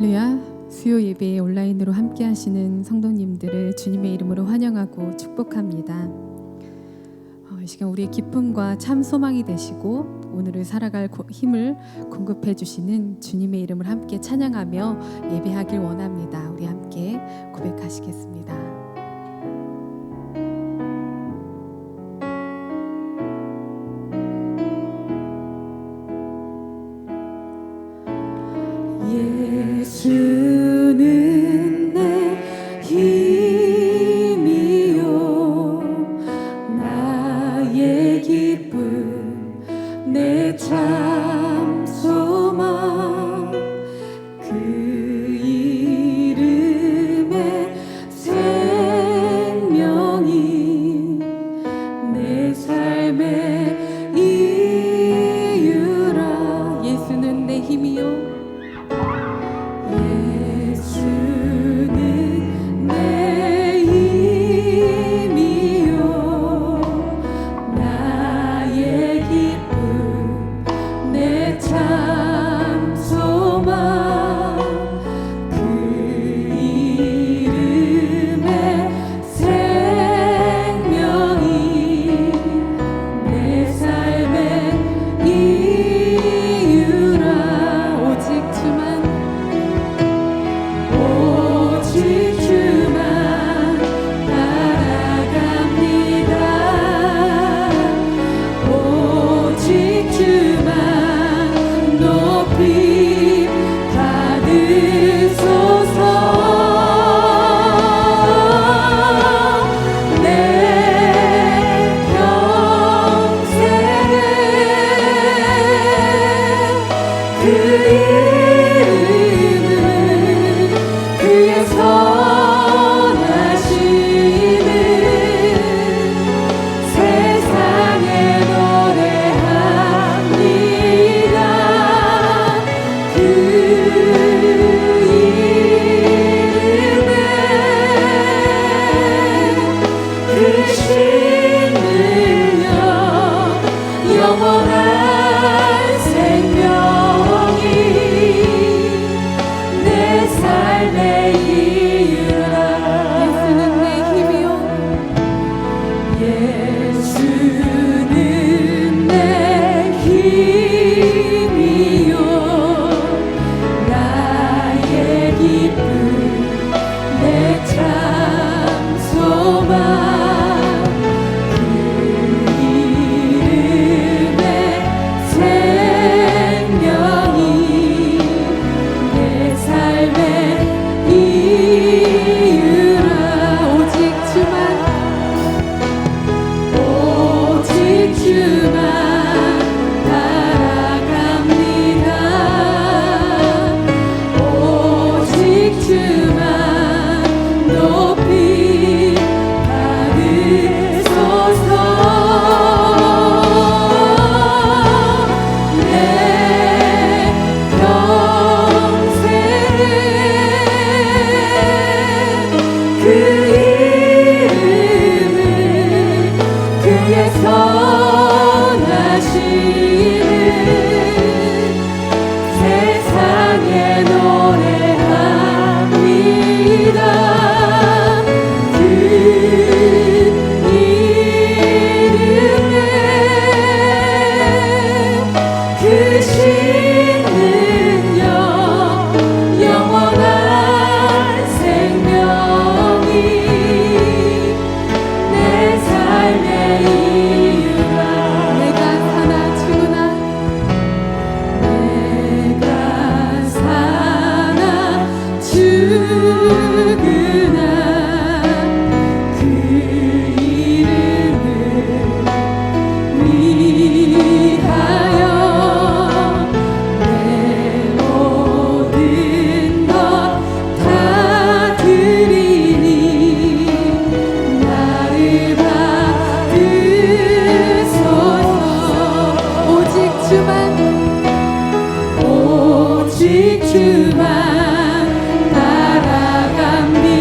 할렐루야. 수요 예배에 온라인으로 함께 하시는 성도님들을 주님의 이름으로 환영하고 축복합니다. 이 시간 우리의 기쁨과 참 소망이 되시고 오늘을 살아갈 힘을 공급해 주시는 주님의 이름을 함께 찬양하며 예배하길 원합니다. 우리 함께 고백하시겠습니다. 예수는 내 힘이요 나의 기쁨 내 참 소망 그 이름에 생명이 내 삶의 이유라. 예수는 내 힘이요 오직 주만 따라갑니다.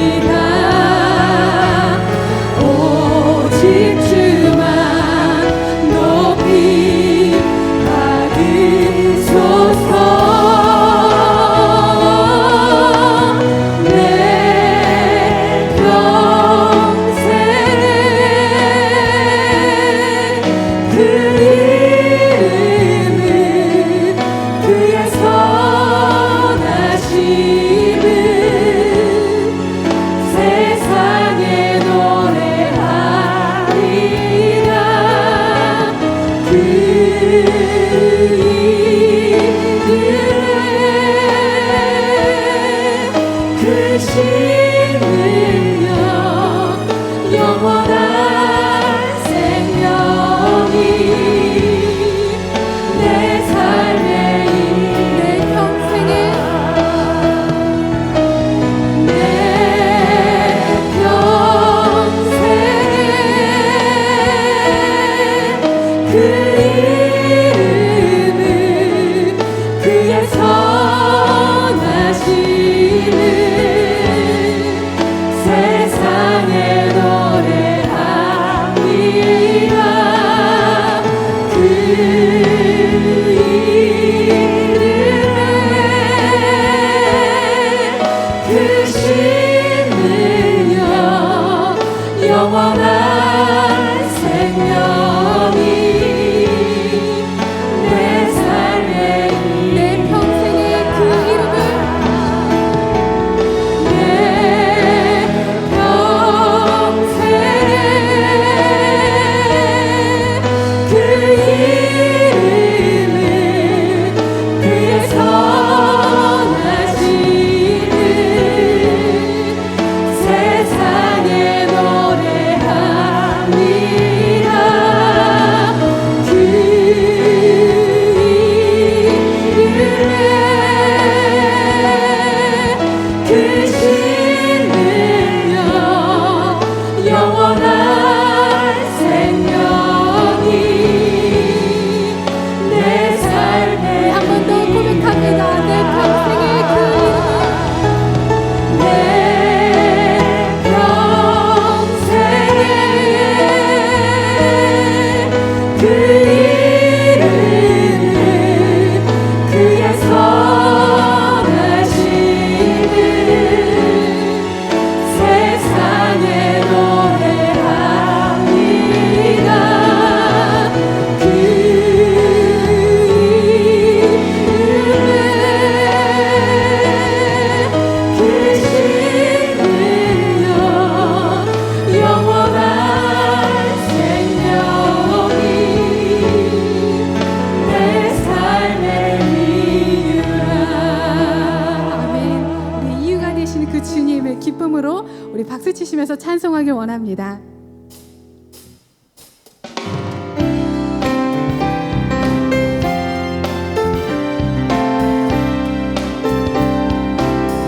기쁨으로 우리 박수 치시면서 찬송하길 원합니다.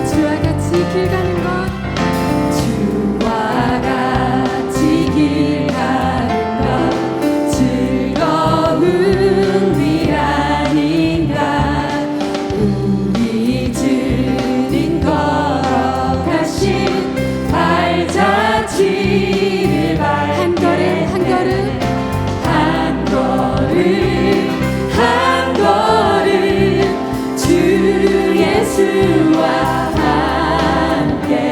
주와 같이 길 가는 것, 주와 같이 길 가는 것 즐거운 일 아닌가. 우리 주님 걸어가신 발자취를 한 걸음 한 걸음 한 걸음 한 걸음 주 예수와 함께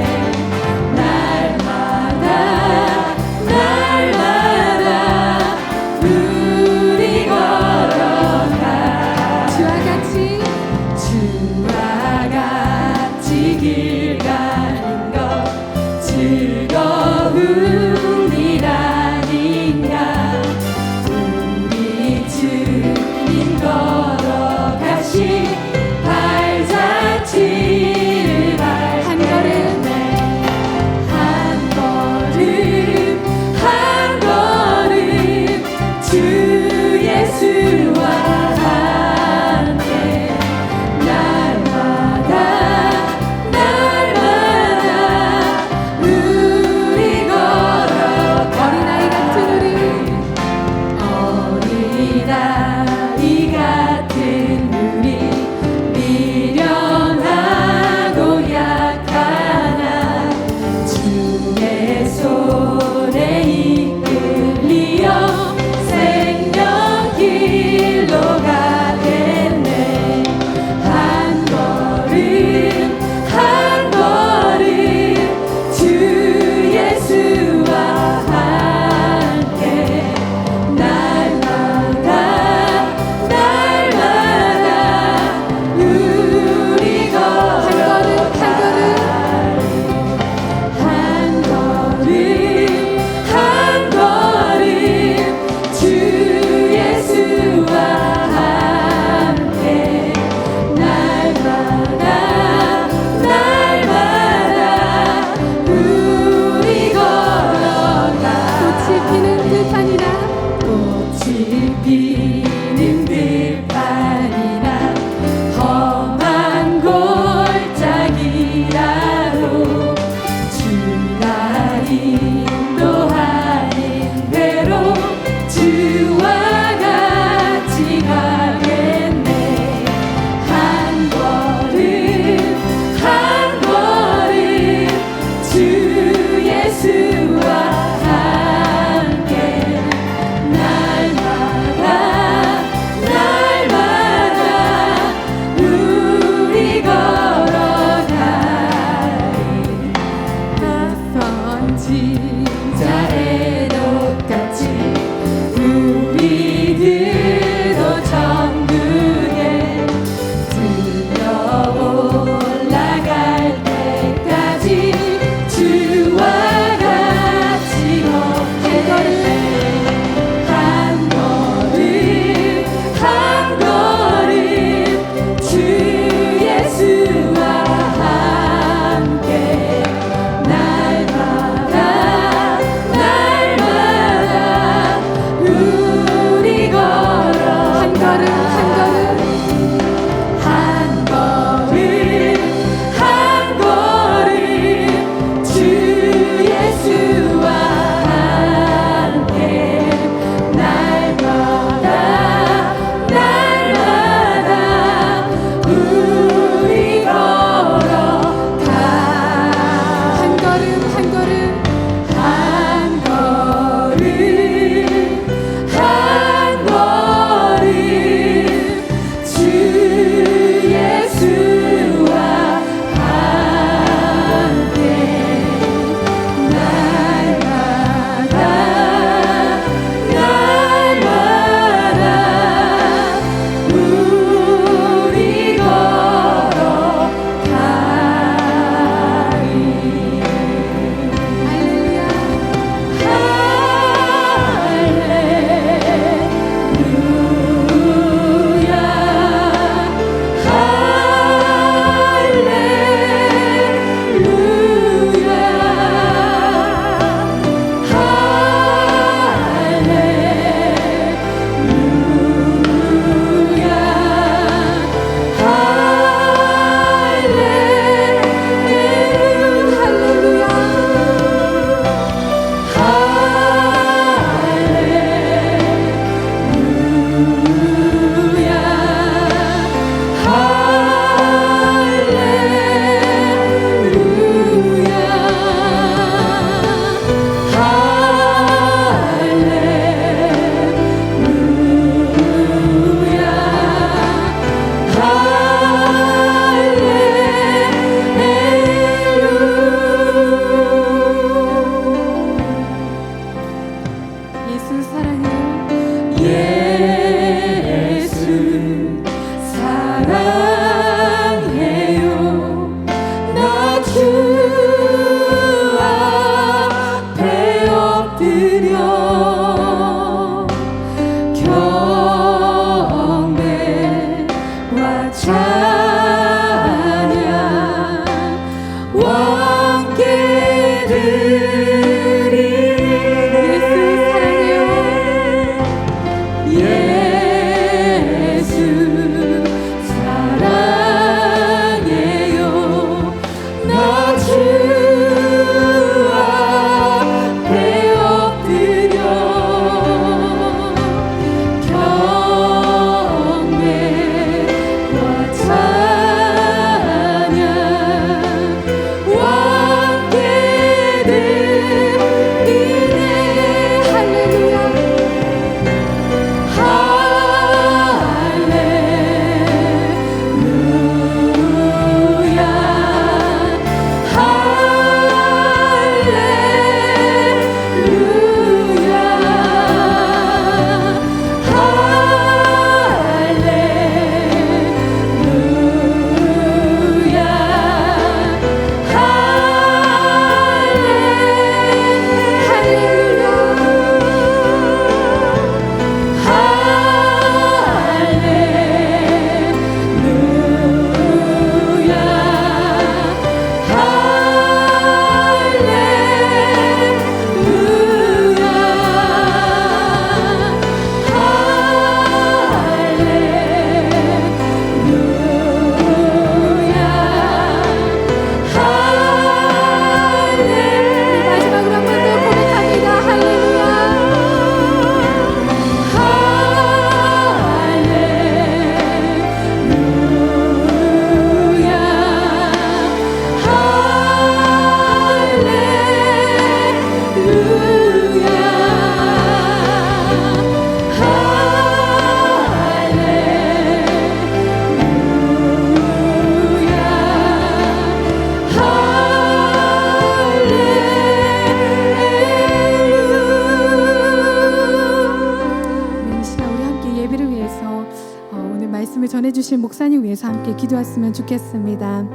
주실 목사님 위해서 함께 기도했으면 좋겠습니다.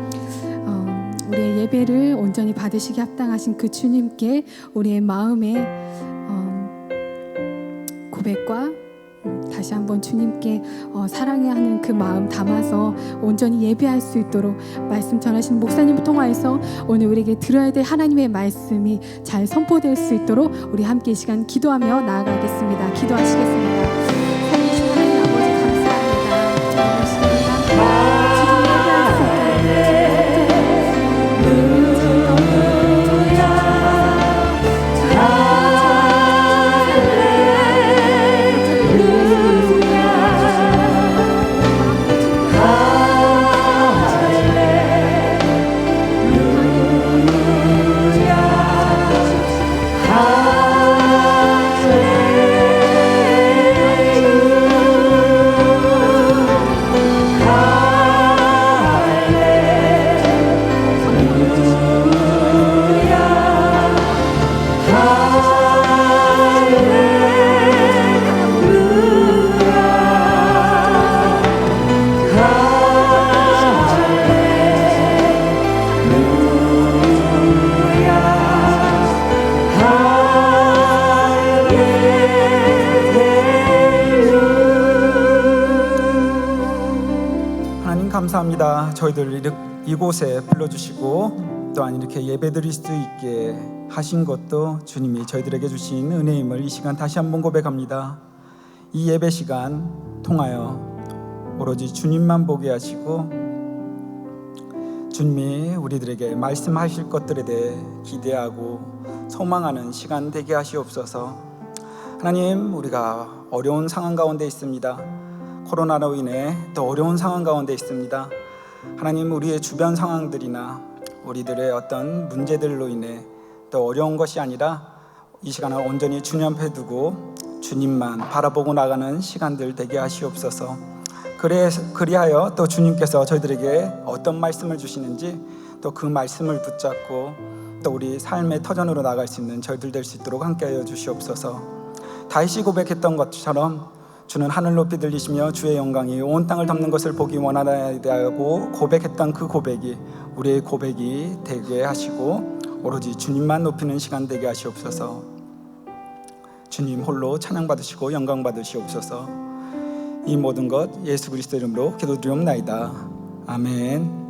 우리의 예배를 온전히 받으시기 합당하신 그 주님께 우리의 마음의 고백과 다시 한번 주님께 사랑해야 하는 그 마음 담아서 온전히 예배할 수 있도록 말씀 전하시는 목사님을 통하여서 오늘 우리에게 들어야 될 하나님의 말씀이 잘 선포될 수 있도록 우리 함께 이 시간 기도하며 나아가겠습니다. 기도하시겠습니다. 살리신 하나님 아버지 감사합니다. 저희 시간과 주님 예배할 수 있도록 감사합니다. 저희들 이곳에 불러주시고 또한 이렇게 예배드릴 수 있게 하신 것도 주님이 저희들에게 주신 은혜임을 이 시간 다시 한번 고백합니다. 이 예배 시간 통하여 오로지 주님만 보게 하시고 주님이 우리들에게 말씀하실 것들에 대해 기대하고 소망하는 시간 되게 하시옵소서. 하나님, 우리가 어려운 상황 가운데 있습니다. 코로나로 인해 또 어려운 상황 가운데 있습니다. 하나님, 우리의 주변 상황들이나 우리들의 어떤 문제들로 인해 또 어려운 것이 아니라 이 시간을 온전히 주님 앞에 두고 주님만 바라보고 나가는 시간들 되게 하시옵소서. 그리하여 또 주님께서 저희들에게 어떤 말씀을 주시는지 또 그 말씀을 붙잡고 또 우리 삶의 터전으로 나갈 수 있는 저희들 될 수 있도록 함께하여 주시옵소서. 다윗이 고백했던 것처럼 주는 하늘 높이 들리시며 주의 영광이 온 땅을 덮는 것을 보기 원하다고 고백했던 그 고백이 우리의 고백이 되게 하시고 오로지 주님만 높이는 시간 되게 하시옵소서. 주님 홀로 찬양 받으시고 영광 받으시옵소서. 이 모든 것 예수 그리스도 이름으로 기도드리옵나이다. 아멘.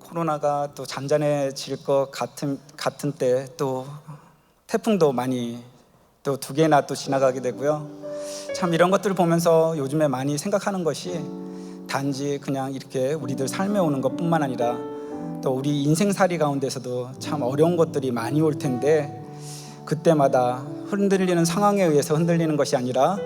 코로나가 또 잔잔해질 것 같은 때 또 태풍도 많이 또 2개나 또 지나가게 되고요. 참 이런 것들을 보면서 요즘에 많이 생각하는 것이 단지 그냥 이렇게 우리들 삶에 오는 것뿐만 아니라 또 우리 인생살이 가운데서도 참 어려운 것들이 많이 올 텐데 그때마다 흔들리는 상황에 의해서 흔들리는 것이 아니라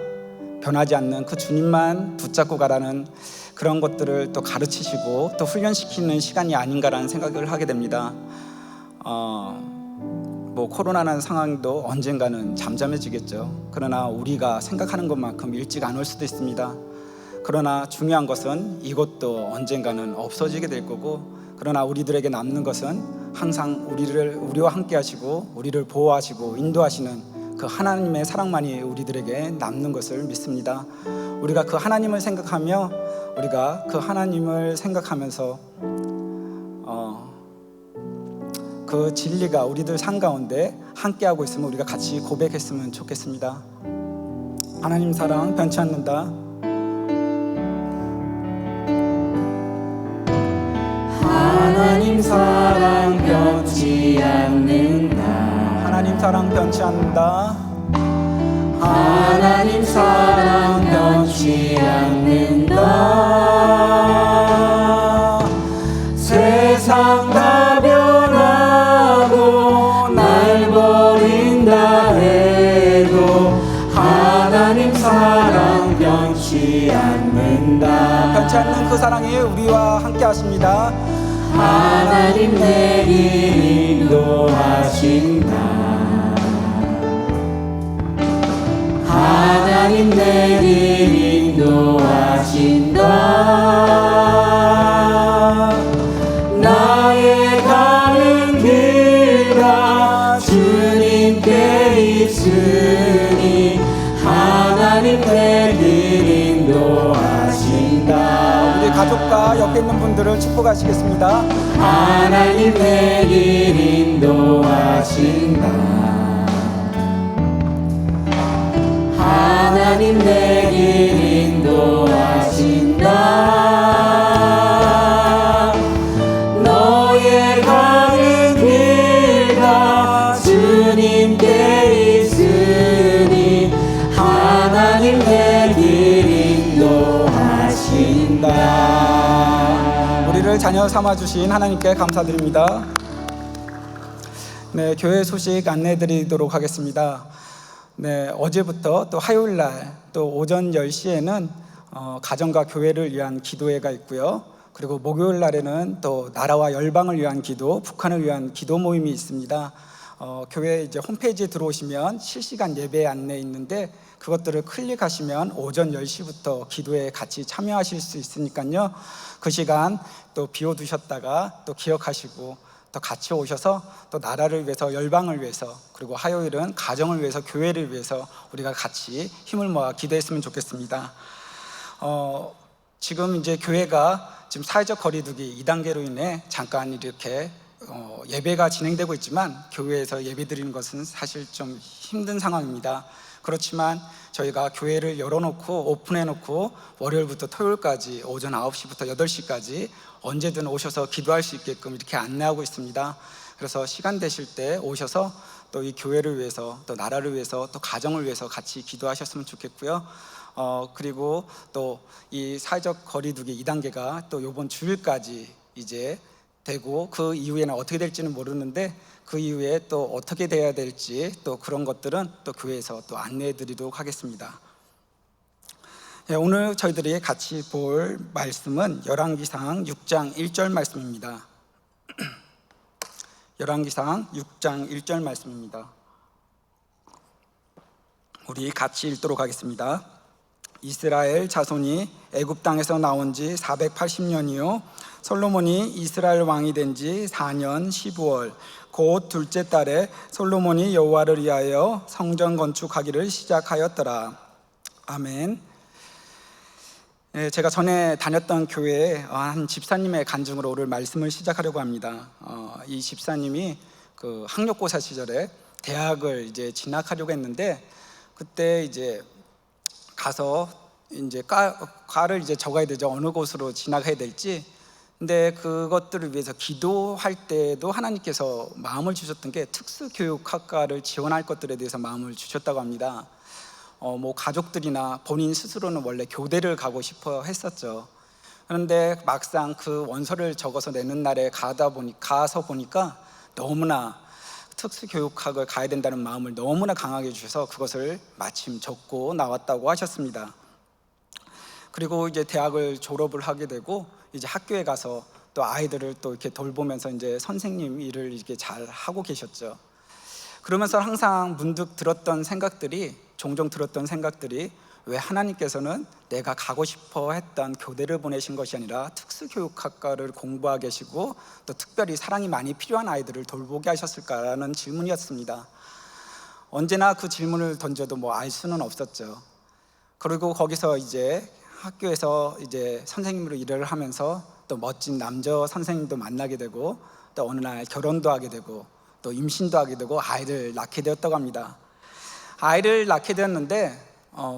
변하지 않는 그 주님만 붙잡고 가라는 그런 것들을 또 가르치시고 또 훈련시키는 시간이 아닌가라는 생각을 하게 됩니다. 코로나라는 상황도 언젠가는 잠잠해지겠죠. 그러나 우리가 생각하는 것만큼 일찍 안 올 수도 있습니다. 그러나 중요한 것은 이것도 언젠가는 없어지게 될 거고, 그러나 우리들에게 남는 것은 항상 우리와 함께 하시고 우리를 보호하시고 인도하시는 그 하나님의 사랑만이 우리들에게 남는 것을 믿습니다. 우리가 그 하나님을 생각하며 우리가 그 하나님을 생각하면서 그 진리가 우리들 삶 가운데 함께하고 있으면 우리가 같이 고백했으면 좋겠습니다. 하나님 사랑 변치 않는다. 하나님 사랑 변치 않는다. 하나님 사랑 변치 않는다. 하나님 사랑 변치 않는다. 세상 다 변하고 날 버린다 해도 하나님 사랑 변치 않는다. 변치 않는 그 사랑이 우리와 함께 하십니다. 하나님 내게 인도하신다. 하나님 내게 인도하신다. 나의 가는 길 다 주님께 있으니 하나님 가족과 옆에 있는 분들을 축복하시겠습니다. 하나님 내 길 인도하신다. 하나님 내 길 인도하신다. 너의 가는 길 다 주님께 있으니 하나님 내 길 인도하신다. 우리를 자녀 삼아 주신 하나님께 감사드립니다. 네, 교회 소식 안내드리도록 하겠습니다. 네, 어제부터 또 화요일 날 또 오전 10시에는 가정과 교회를 위한 기도회가 있고요. 그리고 목요일 날에는 또 나라와 열방을 위한 기도, 북한을 위한 기도 모임이 있습니다. 교회 이제 홈페이지에 들어오시면 실시간 예배 안내 있는데 그것들을 클릭하시면 오전 10시부터 기도에 같이 참여하실 수 있으니까요. 그 시간 또 비워두셨다가 또 기억하시고 또 같이 오셔서 또 나라를 위해서, 열방을 위해서, 그리고 화요일은 가정을 위해서, 교회를 위해서 우리가 같이 힘을 모아 기도했으면 좋겠습니다. 지금 이제 교회가 지금 사회적 거리두기 2단계로 인해 잠깐 이렇게 예배가 진행되고 있지만 교회에서 예배 드리는 것은 사실 좀 힘든 상황입니다. 그렇지만 저희가 교회를 열어놓고 오픈해놓고 월요일부터 토요일까지 오전 9시부터 8시까지 언제든 오셔서 기도할 수 있게끔 이렇게 안내하고 있습니다. 그래서 시간 되실 때 오셔서 또 이 교회를 위해서, 또 나라를 위해서, 또 가정을 위해서 같이 기도하셨으면 좋겠고요. 그리고 또 이 사회적 거리두기 2단계가 또 이번 주일까지 이제 되고 그 이후에는 어떻게 될지는 모르는데 그 이후에 또 어떻게 돼야 될지 또 그런 것들은 또 교회에서 또 안내해 드리도록 하겠습니다. 오늘 저희들이 같이 볼 말씀은 열왕기상 6장 1절 말씀입니다. 열왕기상 6장 1절 말씀입니다. 우리 같이 읽도록 하겠습니다. 이스라엘 자손이 애굽 땅에서 나온 지 480년이요 솔로몬이 이스라엘 왕이 된 지 4년 15월 곧 둘째 달에 솔로몬이 여호와를 위하여 성전 건축하기를 시작하였더라. 아멘. 제가 전에 다녔던 교회에 한 집사님의 간증으로 오늘 말씀을 시작하려고 합니다. 이 집사님이 그 학력고사 시절에 대학을 이제 진학하려고 했는데 그때 이제 가서 이제 과를 이제 적어야 되죠. 어느 곳으로 진학해야 될지. 근데 그것들을 위해서 기도할 때도 하나님께서 마음을 주셨던 게 특수교육학과를 지원할 것들에 대해서 마음을 주셨다고 합니다. 뭐 가족들이나 본인 스스로는 원래 교대를 가고 싶어 했었죠. 그런데 막상 그 원서를 적어서 내는 날에 가서 보니까 너무나 특수교육학을 가야 된다는 마음을 너무나 강하게 주셔서 그것을 마침 적고 나왔다고 하셨습니다. 그리고 이제 대학을 졸업을 하게 되고 이제 학교에 가서 또 아이들을 또 이렇게 돌보면서 이제 선생님 일을 이렇게 잘 하고 계셨죠. 그러면서 항상 문득 종종 들었던 생각들이 왜 하나님께서는 내가 가고 싶어 했던 교대를 보내신 것이 아니라 특수교육학과를 공부하게 하시고 또 특별히 사랑이 많이 필요한 아이들을 돌보게 하셨을까라는 질문이었습니다. 언제나 그 질문을 던져도 뭐 알 수는 없었죠. 그리고 거기서 이제 학교에서 이제 선생님으로 일을 하면서 또 멋진 남자 선생님도 만나게 되고 또 어느 날 결혼도 하게 되고 또 임신도 하게 되고 아이를 낳게 되었다고 합니다. 아이를 낳게 되었는데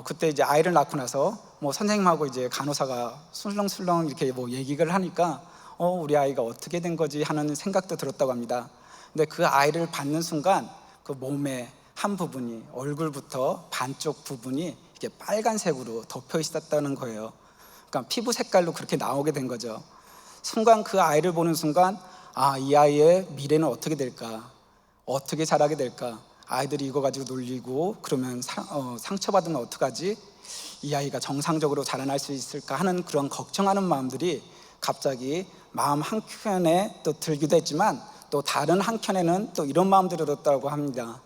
그때 이제 아이를 낳고 나서 뭐 선생님하고 이제 간호사가 술렁술렁 이렇게 뭐 얘기를 하니까 우리 아이가 어떻게 된 거지 하는 생각도 들었다고 합니다. 근데 그 아이를 받는 순간 그 몸의 한 부분이 얼굴부터 반쪽 부분이 이렇게 빨간색으로 덮여 있었다는 거예요. 그러니까 피부 색깔로 그렇게 나오게 된 거죠. 순간 그 아이를 보는 순간 이 아이의 미래는 어떻게 될까? 어떻게 자라게 될까? 아이들이 이거 가지고 놀리고 그러면 상처받으면 어떡하지? 이 아이가 정상적으로 자라날 수 있을까 하는 그런 걱정하는 마음들이 갑자기 마음 한켠에 또 들기도 했지만 또 다른 한켠에는 또 이런 마음들이 들었다고 합니다.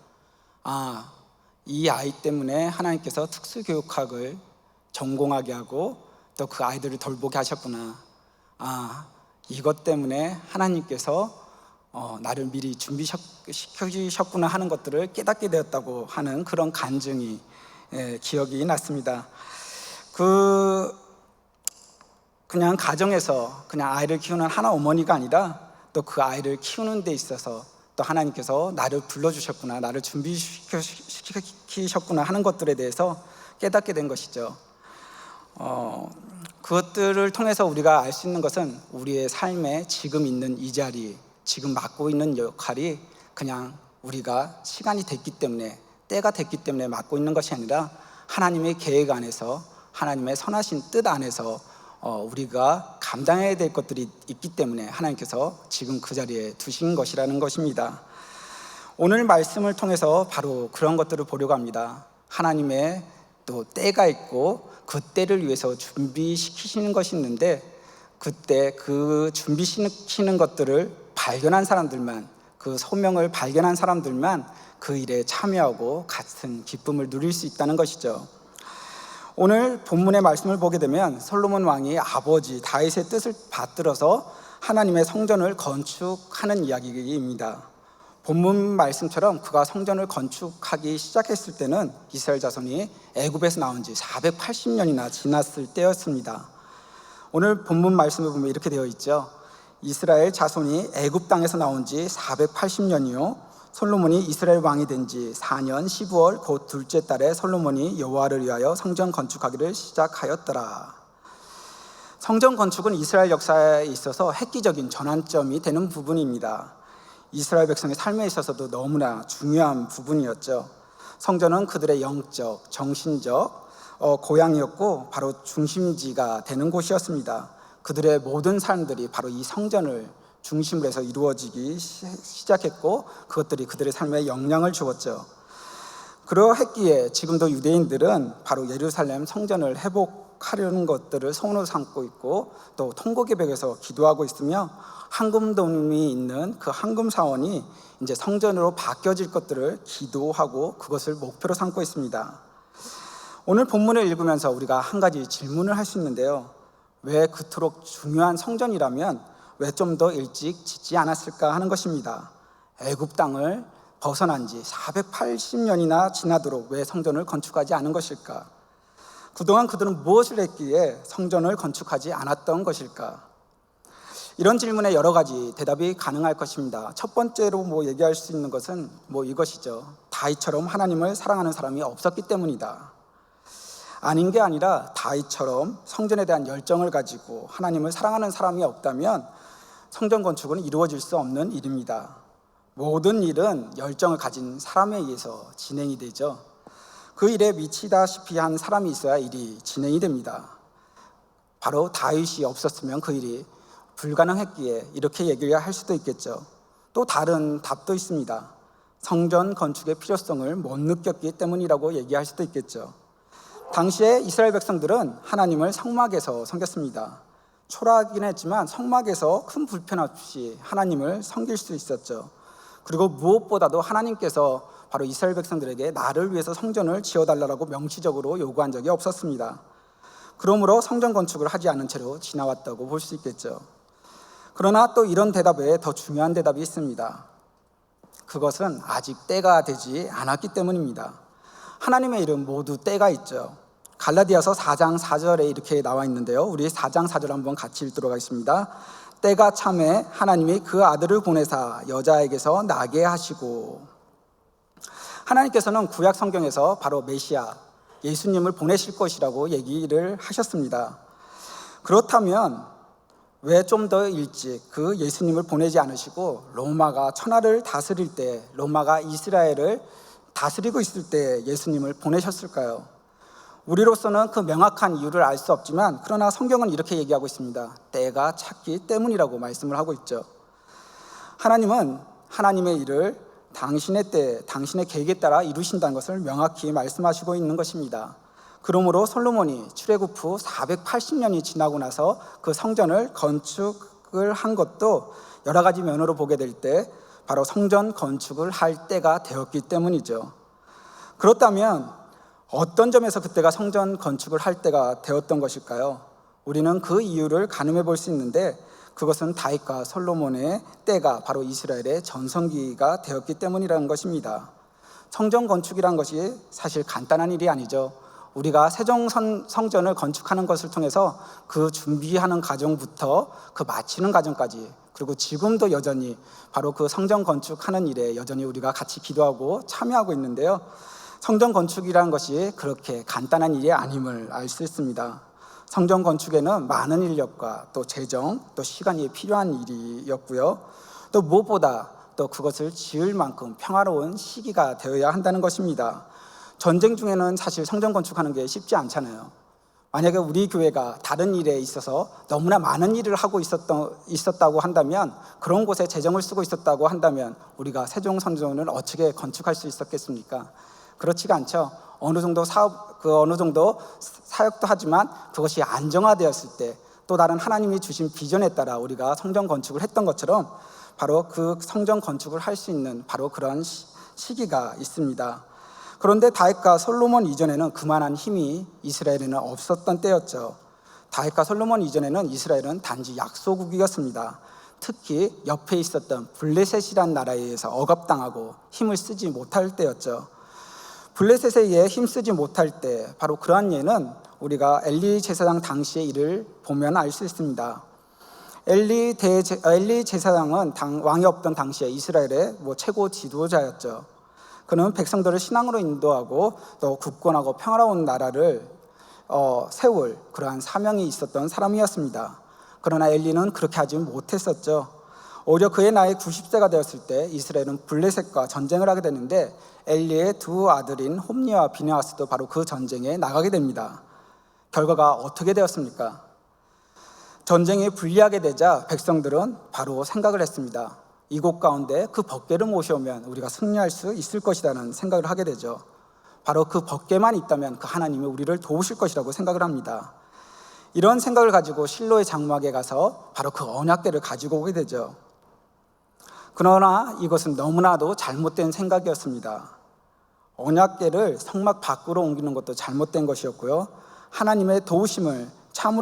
이 아이 때문에 하나님께서 특수교육학을 전공하게 하고 또 그 아이들을 돌보게 하셨구나. 이것 때문에 하나님께서 나를 미리 준비시켜 주셨구나 하는 것들을 깨닫게 되었다고 하는 그런 간증이 기억이 났습니다. 그냥 가정에서 그냥 아이를 키우는 하나 어머니가 아니라 또 그 아이를 키우는 데 있어서 또 하나님께서 나를 불러주셨구나, 나를 준비시키셨구나 하는 것들에 대해서 깨닫게 된 것이죠. 그것들을 통해서 우리가 알 수 있는 것은 우리의 삶에 지금 있는 이 자리, 지금 맡고 있는 역할이 그냥 우리가 시간이 됐기 때문에, 때가 됐기 때문에 맡고 있는 것이 아니라 하나님의 계획 안에서, 하나님의 선하신 뜻 안에서 우리가 감당해야 될 것들이 있기 때문에 하나님께서 지금 그 자리에 두신 것이라는 것입니다. 오늘 말씀을 통해서 바로 그런 것들을 보려고 합니다. 하나님의 또 때가 있고 그 때를 위해서 준비시키시는 것이 있는데, 그때 그 준비시키는 것들을 발견한 사람들만, 그 소명을 발견한 사람들만 그 일에 참여하고 같은 기쁨을 누릴 수 있다는 것이죠. 오늘 본문의 말씀을 보게 되면 솔로몬 왕이 아버지 다윗의 뜻을 받들어서 하나님의 성전을 건축하는 이야기입니다. 본문 말씀처럼 그가 성전을 건축하기 시작했을 때는 이스라엘 자손이 애굽에서 나온 지 480년이나 지났을 때였습니다. 오늘 본문 말씀을 보면 이렇게 되어 있죠. 이스라엘 자손이 애굽 땅에서 나온 지 480년이요 솔로몬이 이스라엘 왕이 된 지 4년 12월 곧 둘째 달에 솔로몬이 여호와를 위하여 성전 건축하기를 시작하였더라. 성전 건축은 이스라엘 역사에 있어서 획기적인 전환점이 되는 부분입니다. 이스라엘 백성의 삶에 있어서도 너무나 중요한 부분이었죠. 성전은 그들의 영적, 정신적 고향이었고 바로 중심지가 되는 곳이었습니다. 그들의 모든 삶들이 바로 이 성전을 중심으로 해서 이루어지기 시작했고 그것들이 그들의 삶에 영향을 주었죠. 그러했기에 지금도 유대인들은 바로 예루살렘 성전을 회복하려는 것들을 소원으로 삼고 있고 또 통곡의벽에서 기도하고 있으며 황금돔이 있는 그 황금 사원이 이제 성전으로 바뀌어질 것들을 기도하고 그것을 목표로 삼고 있습니다. 오늘 본문을 읽으면서 우리가 한 가지 질문을 할 수 있는데요. 왜 그토록 중요한 성전이라면 왜 좀 더 일찍 짓지 않았을까 하는 것입니다. 애굽 땅을 벗어난 지 480년이나 지나도록 왜 성전을 건축하지 않은 것일까? 그동안 그들은 무엇을 했기에 성전을 건축하지 않았던 것일까? 이런 질문에 여러 가지 대답이 가능할 것입니다. 첫 번째로 얘기할 수 있는 것은 이것이죠. 다윗처럼 하나님을 사랑하는 사람이 없었기 때문이다. 아닌 게 아니라 다윗처럼 성전에 대한 열정을 가지고 하나님을 사랑하는 사람이 없다면 성전 건축은 이루어질 수 없는 일입니다. 모든 일은 열정을 가진 사람에 의해서 진행이 되죠. 그 일에 미치다시피 한 사람이 있어야 일이 진행이 됩니다. 바로 다윗이 없었으면 그 일이 불가능했기에 이렇게 얘기를 할 수도 있겠죠. 또 다른 답도 있습니다. 성전 건축의 필요성을 못 느꼈기 때문이라고 얘기할 수도 있겠죠. 당시에 이스라엘 백성들은 하나님을 성막에서 섬겼습니다. 초라하긴 했지만 성막에서 큰 불편 없이 하나님을 섬길 수 있었죠. 그리고 무엇보다도 하나님께서 바로 이스라엘 백성들에게 나를 위해서 성전을 지어달라고 명시적으로 요구한 적이 없었습니다. 그러므로 성전 건축을 하지 않은 채로 지나왔다고 볼 수 있겠죠. 그러나 또 이런 대답에 더 중요한 대답이 있습니다. 그것은 아직 때가 되지 않았기 때문입니다. 하나님의 일은 모두 때가 있죠. 갈라디아서 4장 4절에 이렇게 나와 있는데요. 우리 4장 4절 한번 같이 읽도록 하겠습니다. 때가 참에 하나님이 그 아들을 보내사 여자에게서 나게 하시고. 하나님께서는 구약 성경에서 바로 메시아 예수님을 보내실 것이라고 얘기를 하셨습니다. 그렇다면 왜 좀 더 일찍 그 예수님을 보내지 않으시고 로마가 천하를 다스릴 때, 로마가 이스라엘을 다스리고 있을 때 예수님을 보내셨을까요? 우리로서는 그 명확한 이유를 알 수 없지만 그러나 성경은 이렇게 얘기하고 있습니다. 때가 찼기 때문이라고 말씀을 하고 있죠. 하나님은 하나님의 일을 당신의 때, 당신의 계획에 따라 이루신다는 것을 명확히 말씀하시고 있는 것입니다. 그러므로 솔로몬이 출애굽 후 480년이 지나고 나서 그 성전을 건축을 한 것도 여러 가지 면으로 보게 될 때 바로 성전 건축을 할 때가 되었기 때문이죠. 그렇다면 어떤 점에서 그때가 성전 건축을 할 때가 되었던 것일까요? 우리는 그 이유를 가늠해 볼 수 있는데 그것은 다윗과 솔로몬의 때가 바로 이스라엘의 전성기가 되었기 때문이라는 것입니다. 성전 건축이란 것이 사실 간단한 일이 아니죠. 우리가 세종 성전을 건축하는 것을 통해서 그 준비하는 과정부터 그 마치는 과정까지, 그리고 지금도 여전히 바로 그 성전 건축하는 일에 여전히 우리가 같이 기도하고 참여하고 있는데요. 성전 건축이라는 것이 그렇게 간단한 일이 아님을 알 수 있습니다. 성전 건축에는 많은 인력과 또 재정, 또 시간이 필요한 일이었고요. 또 무엇보다 또 그것을 지을 만큼 평화로운 시기가 되어야 한다는 것입니다. 전쟁 중에는 사실 성전 건축하는 게 쉽지 않잖아요. 만약에 우리 교회가 다른 일에 있어서 너무나 많은 일을 하고 있었다고 한다면, 그런 곳에 재정을 쓰고 있었다고 한다면 우리가 세종 성전을 어떻게 건축할 수 있었겠습니까? 그렇지가 않죠. 어느 정도 사역도 하지만 그것이 안정화되었을 때, 또 다른 하나님이 주신 비전에 따라 우리가 성전 건축을 했던 것처럼 바로 그 성전 건축을 할 수 있는 바로 그런 시기가 있습니다. 그런데 다윗과 솔로몬 이전에는 그만한 힘이 이스라엘에는 없었던 때였죠. 다윗과 솔로몬 이전에는 이스라엘은 단지 약소국이었습니다. 특히 옆에 있었던 블레셋이란 나라에 의해서 억압당하고 힘을 쓰지 못할 때였죠. 블레셋에 의해 힘쓰지 못할 때, 바로 그러한 예는 우리가 엘리 제사장 당시의 일을 보면 알 수 있습니다. 엘리 제사장은 왕이 없던 당시에 이스라엘의 최고 지도자였죠. 그는 백성들을 신앙으로 인도하고 또 굳건하고 평화로운 나라를 세울 그러한 사명이 있었던 사람이었습니다. 그러나 엘리는 그렇게 하지 못했었죠. 오히려 그의 나이 90세가 되었을 때 이스라엘은 블레셋과 전쟁을 하게 되는데, 엘리의 두 아들인 홈니와 비느하스도 바로 그 전쟁에 나가게 됩니다. 결과가 어떻게 되었습니까? 전쟁이 불리하게 되자 백성들은 바로 생각을 했습니다. 이곳 가운데 그 법궤를 모셔오면 우리가 승리할 수 있을 것이라는 생각을 하게 되죠. 바로 그 법궤만 있다면 그 하나님이 우리를 도우실 것이라고 생각을 합니다. 이런 생각을 가지고 실로의 장막에 가서 바로 그 언약궤를 가지고 오게 되죠. 그러나 이것은 너무나도 잘못된 생각이었습니다. 언약궤를 성막 밖으로 옮기는 것도 잘못된 것이었고요. 하나님의 도우심을 참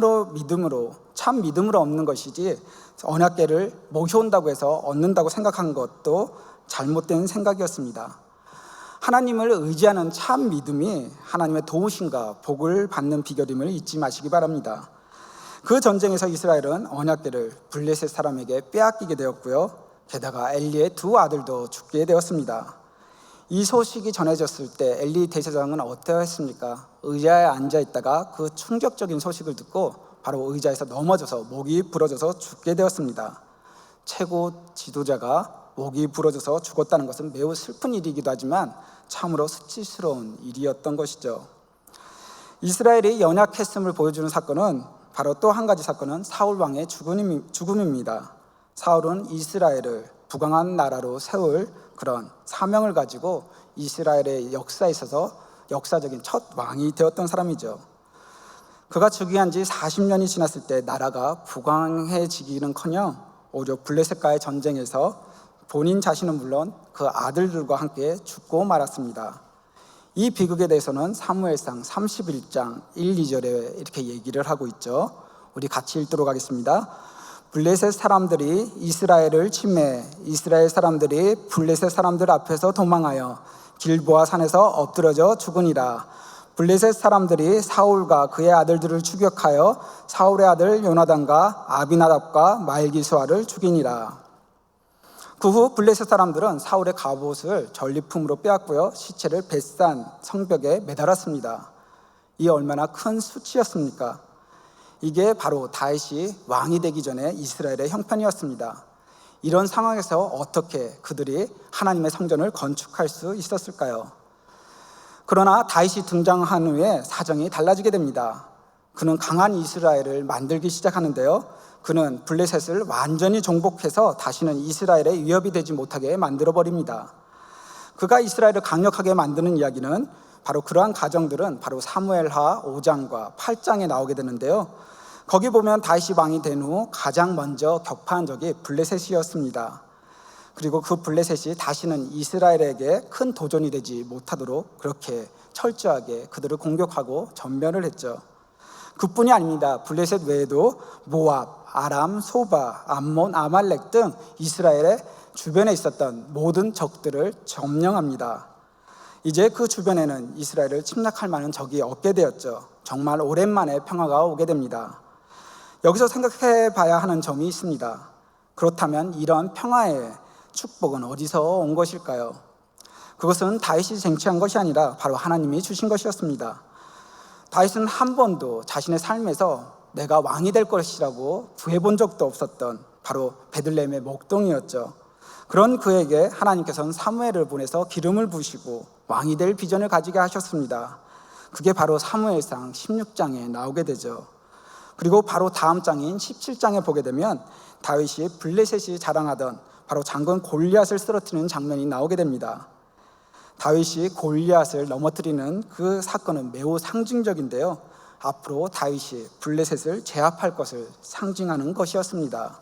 믿음으로 얻는 것이지, 언약궤를 모셔온다고 해서 얻는다고 생각한 것도 잘못된 생각이었습니다. 하나님을 의지하는 참 믿음이 하나님의 도우심과 복을 받는 비결임을 잊지 마시기 바랍니다. 그 전쟁에서 이스라엘은 언약궤를 블레셋 사람에게 빼앗기게 되었고요. 게다가 엘리의 두 아들도 죽게 되었습니다. 이 소식이 전해졌을 때 엘리 대제사장은 어떠했습니까? 의자에 앉아있다가 그 충격적인 소식을 듣고 바로 의자에서 넘어져서 목이 부러져서 죽게 되었습니다. 최고 지도자가 목이 부러져서 죽었다는 것은 매우 슬픈 일이기도 하지만 참으로 수치스러운 일이었던 것이죠. 이스라엘이 연약했음을 보여주는 사건은 바로 또 한 가지 사건은 사울 왕의 죽음입니다. 사울은 이스라엘을 부강한 나라로 세울 그런 사명을 가지고 이스라엘의 역사에 있어서 역사적인 첫 왕이 되었던 사람이죠. 그가 즉위한 지 40년이 지났을 때 나라가 부강해지기는커녕 오히려 블레셋과의 전쟁에서 본인 자신은 물론 그 아들들과 함께 죽고 말았습니다. 이 비극에 대해서는 사무엘상 31장 1, 2절에 이렇게 얘기를 하고 있죠. 우리 같이 읽도록 하겠습니다. 블레셋 사람들이 이스라엘을 침해, 이스라엘 사람들이 블레셋 사람들 앞에서 도망하여 길보아 산에서 엎드러져 죽으니라. 블레셋 사람들이 사울과 그의 아들들을 추격하여 사울의 아들 요나단과 아비나답과 말기수아를 죽이니라. 그 후 블레셋 사람들은 사울의 갑옷을 전리품으로 빼앗고요, 시체를 벳산 성벽에 매달았습니다. 이 얼마나 큰 수치였습니까? 이게 바로 다윗이 왕이 되기 전에 이스라엘의 형편이었습니다. 이런 상황에서 어떻게 그들이 하나님의 성전을 건축할 수 있었을까요? 그러나 다윗이 등장한 후에 사정이 달라지게 됩니다. 그는 강한 이스라엘을 만들기 시작하는데요, 그는 블레셋을 완전히 정복해서 다시는 이스라엘의 위협이 되지 못하게 만들어버립니다. 그가 이스라엘을 강력하게 만드는 이야기는 바로 그러한 가정들은 바로 사무엘하 5장과 8장에 나오게 되는데요, 거기 보면 다윗이 왕이 된 후 가장 먼저 격파한 적이 블레셋이었습니다. 그리고 그 블레셋이 다시는 이스라엘에게 큰 도전이 되지 못하도록 그렇게 철저하게 그들을 공격하고 전멸을 했죠. 그뿐이 아닙니다. 블레셋 외에도 모압, 아람, 소바, 암몬, 아말렉 등 이스라엘의 주변에 있었던 모든 적들을 점령합니다. 이제 그 주변에는 이스라엘을 침략할 만한 적이 없게 되었죠. 정말 오랜만에 평화가 오게 됩니다. 여기서 생각해 봐야 하는 점이 있습니다. 그렇다면 이런 평화의 축복은 어디서 온 것일까요? 그것은 다윗이 쟁취한 것이 아니라 바로 하나님이 주신 것이었습니다. 다윗은 한 번도 자신의 삶에서 내가 왕이 될 것이라고 구해본 적도 없었던 바로 베들레헴의 목동이었죠. 그런 그에게 하나님께서는 사무엘을 보내서 기름을 부으시고 왕이 될 비전을 가지게 하셨습니다. 그게 바로 사무엘상 16장에 나오게 되죠. 그리고 바로 다음 장인 17장에 보게 되면 다윗이 블레셋이 자랑하던 바로 장군 골리앗을 쓰러뜨리는 장면이 나오게 됩니다. 다윗이 골리앗을 넘어뜨리는 그 사건은 매우 상징적인데요. 앞으로 다윗이 블레셋을 제압할 것을 상징하는 것이었습니다.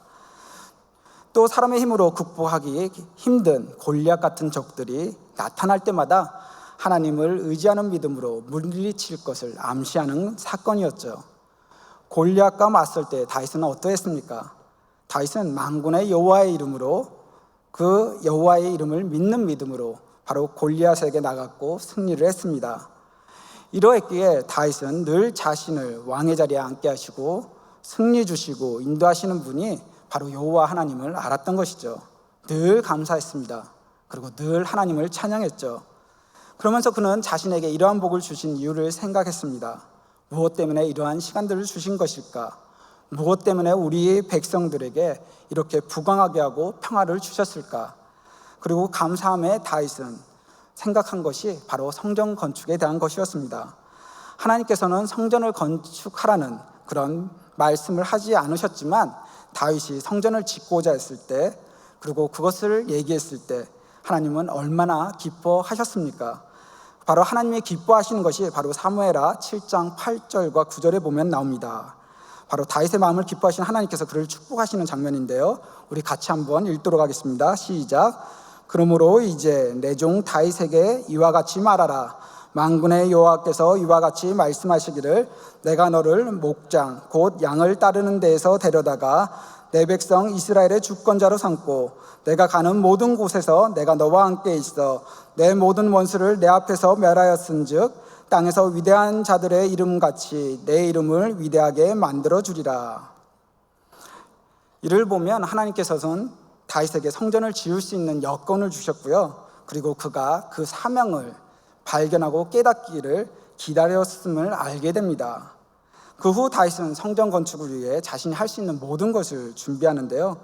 또 사람의 힘으로 극복하기 힘든 골리앗 같은 적들이 나타날 때마다 하나님을 의지하는 믿음으로 물리칠 것을 암시하는 사건이었죠. 골리앗과 맞설 때 다윗은 어떠했습니까? 다윗은 만군의 여호와의 이름으로, 그 여호와의 이름을 믿는 믿음으로 바로 골리앗에게 나갔고 승리를 했습니다. 이러했기에 다윗은 늘 자신을 왕의 자리에 앉게 하시고 승리 주시고 인도하시는 분이 바로 여호와 하나님을 알았던 것이죠. 늘 감사했습니다. 그리고 늘 하나님을 찬양했죠. 그러면서 그는 자신에게 이러한 복을 주신 이유를 생각했습니다. 무엇 때문에 이러한 시간들을 주신 것일까? 무엇 때문에 우리 백성들에게 이렇게 부강하게 하고 평화를 주셨을까? 그리고 감사함에 다윗은 생각한 것이 바로 성전 건축에 대한 것이었습니다. 하나님께서는 성전을 건축하라는 그런 말씀을 하지 않으셨지만 다윗이 성전을 짓고자 했을 때, 그리고 그것을 얘기했을 때 하나님은 얼마나 기뻐하셨습니까? 바로 하나님이 기뻐하시는 것이 바로 사무엘하 7장 8절과 9절에 보면 나옵니다. 바로 다윗의 마음을 기뻐하시는 하나님께서 그를 축복하시는 장면인데요. 우리 같이 한번 읽도록 하겠습니다. 시작. 그러므로 이제 내 종 다윗에게 이와 같이 말하라. 만군의 여호와께서 이와 같이 말씀하시기를 내가 너를 목장 곧 양을 따르는 데에서 데려다가 내 백성 이스라엘의 주권자로 삼고 내가 가는 모든 곳에서 내가 너와 함께 있어 내 모든 원수를 내 앞에서 멸하였은즉 땅에서 위대한 자들의 이름같이 내 이름을 위대하게 만들어 주리라. 이를 보면 하나님께서는 다윗에게 성전을 지을 수 있는 여건을 주셨고요. 그리고 그가 그 사명을 발견하고 깨닫기를 기다렸음을 알게 됩니다. 그 후 다윗은 성전 건축을 위해 자신이 할 수 있는 모든 것을 준비하는데요.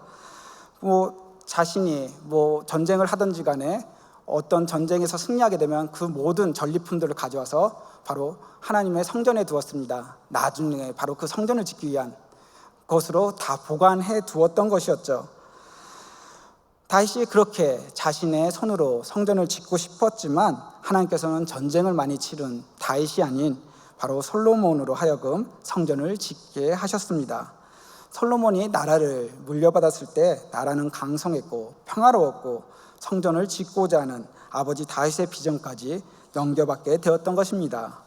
자신이 전쟁을 하든지 간에 어떤 전쟁에서 승리하게 되면 그 모든 전리품들을 가져와서 바로 하나님의 성전에 두었습니다. 나중에 바로 그 성전을 짓기 위한 것으로 다 보관해 두었던 것이었죠. 다윗이 그렇게 자신의 손으로 성전을 짓고 싶었지만 하나님께서는 전쟁을 많이 치른 다윗이 아닌 바로 솔로몬으로 하여금 성전을 짓게 하셨습니다. 솔로몬이 나라를 물려받았을 때 나라는 강성했고 평화로웠고 성전을 짓고자 하는 아버지 다윗의 비전까지 넘겨받게 되었던 것입니다.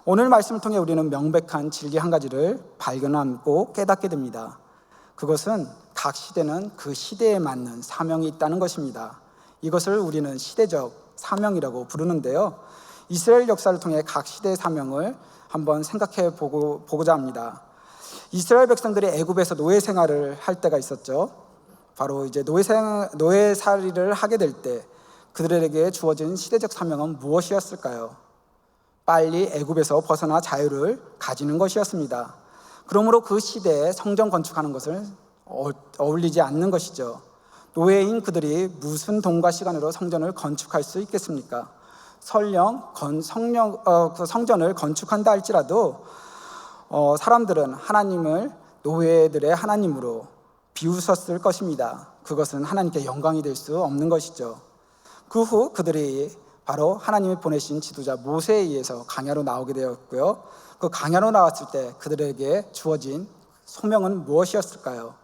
오늘 말씀을 통해 우리는 명백한 진리 한 가지를 발견하고 깨닫게 됩니다. 그것은 각 시대는 그 시대에 맞는 사명이 있다는 것입니다. 이것을 우리는 시대적 사명이라고 부르는데요. 이스라엘 역사를 통해 각 시대의 사명을 한번 생각해 보고자 합니다. 이스라엘 백성들이 애굽에서 노예 생활을 할 때가 있었죠. 바로 이제 노예살이를 하게 될 때 그들에게 주어진 시대적 사명은 무엇이었을까요? 빨리 애굽에서 벗어나 자유를 가지는 것이었습니다. 그러므로 그 시대에 성전 건축하는 것을 어울리지 않는 것이죠. 노예인 그들이 무슨 돈과 시간으로 성전을 건축할 수 있겠습니까? 설령 그 성전을 건축한다 할지라도 사람들은 하나님을 노예들의 하나님으로 비웃었을 것입니다. 그것은 하나님께 영광이 될 수 없는 것이죠. 그 후 그들이 바로 하나님이 보내신 지도자 모세에 의해서 광야로 나오게 되었고요. 그 광야로 나왔을 때 그들에게 주어진 소명은 무엇이었을까요?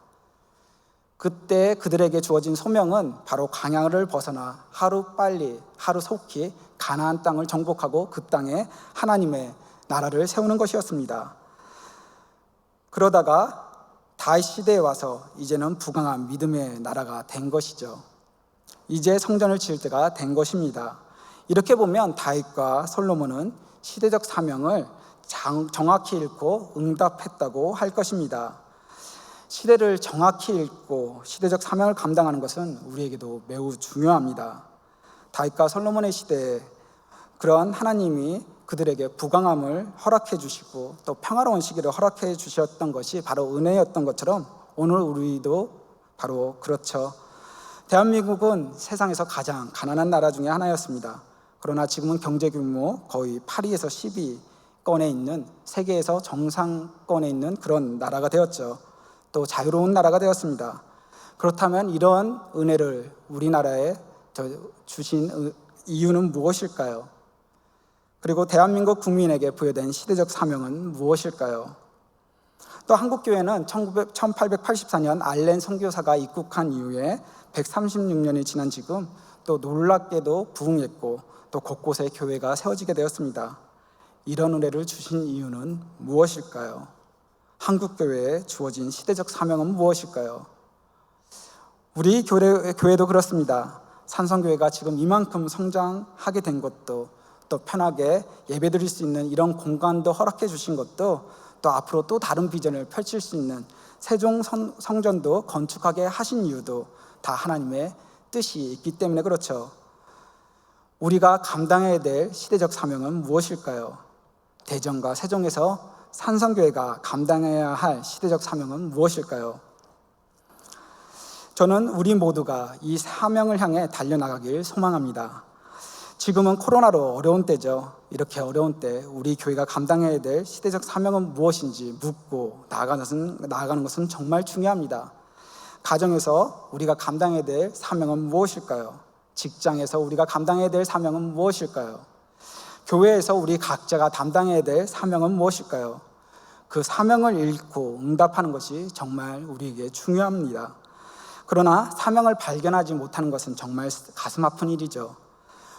그때 그들에게 주어진 소명은 바로 광야를 벗어나 하루빨리 하루속히 가나안 땅을 정복하고 그 땅에 하나님의 나라를 세우는 것이었습니다. 그러다가 다윗 시대에 와서 이제는 부강한 믿음의 나라가 된 것이죠. 이제 성전을 지을 때가 된 것입니다. 이렇게 보면 다윗과 솔로몬은 시대적 사명을 정확히 읽고 응답했다고 할 것입니다. 시대를 정확히 읽고 시대적 사명을 감당하는 것은 우리에게도 매우 중요합니다. 다윗과 솔로몬의 시대에 그런 하나님이 그들에게 부강함을 허락해 주시고 또 평화로운 시기를 허락해 주셨던 것이 바로 은혜였던 것처럼 오늘 우리도 바로 그렇죠. 대한민국은 세상에서 가장 가난한 나라 중에 하나였습니다. 그러나 지금은 경제 규모 거의 8위에서 10위권에 있는 세계에서 정상권에 있는 그런 나라가 되었죠. 또 자유로운 나라가 되었습니다. 그렇다면 이런 은혜를 우리나라에 주신 이유는 무엇일까요? 그리고 대한민국 국민에게 부여된 시대적 사명은 무엇일까요? 또 한국교회는 1884년 알렌 선교사가 입국한 이후에 136년이 지난 지금 또 놀랍게도 부흥했고 또 곳곳에 교회가 세워지게 되었습니다. 이런 은혜를 주신 이유는 무엇일까요? 한국교회에 주어진 시대적 사명은 무엇일까요? 우리 교회도 그렇습니다. 산성교회가 지금 이만큼 성장하게 된 것도 또 편하게 예배드릴 수 있는 이런 공간도 허락해 주신 것도 또 앞으로 또 다른 비전을 펼칠 수 있는 세종 성전도 건축하게 하신 이유도 다 하나님의 뜻이 있기 때문에 그렇죠. 우리가 감당해야 될 시대적 사명은 무엇일까요? 대전과 세종에서 산성교회가 감당해야 할 시대적 사명은 무엇일까요? 저는 우리 모두가 이 사명을 향해 달려나가길 소망합니다. 지금은 코로나로 어려운 때죠. 이렇게 어려운 때 우리 교회가 감당해야 될 시대적 사명은 무엇인지 묻고 나아가는 것은 정말 중요합니다. 가정에서 우리가 감당해야 될 사명은 무엇일까요? 직장에서 우리가 감당해야 될 사명은 무엇일까요? 교회에서 우리 각자가 담당해야 될 사명은 무엇일까요? 그 사명을 읽고 응답하는 것이 정말 우리에게 중요합니다. 그러나 사명을 발견하지 못하는 것은 정말 가슴 아픈 일이죠.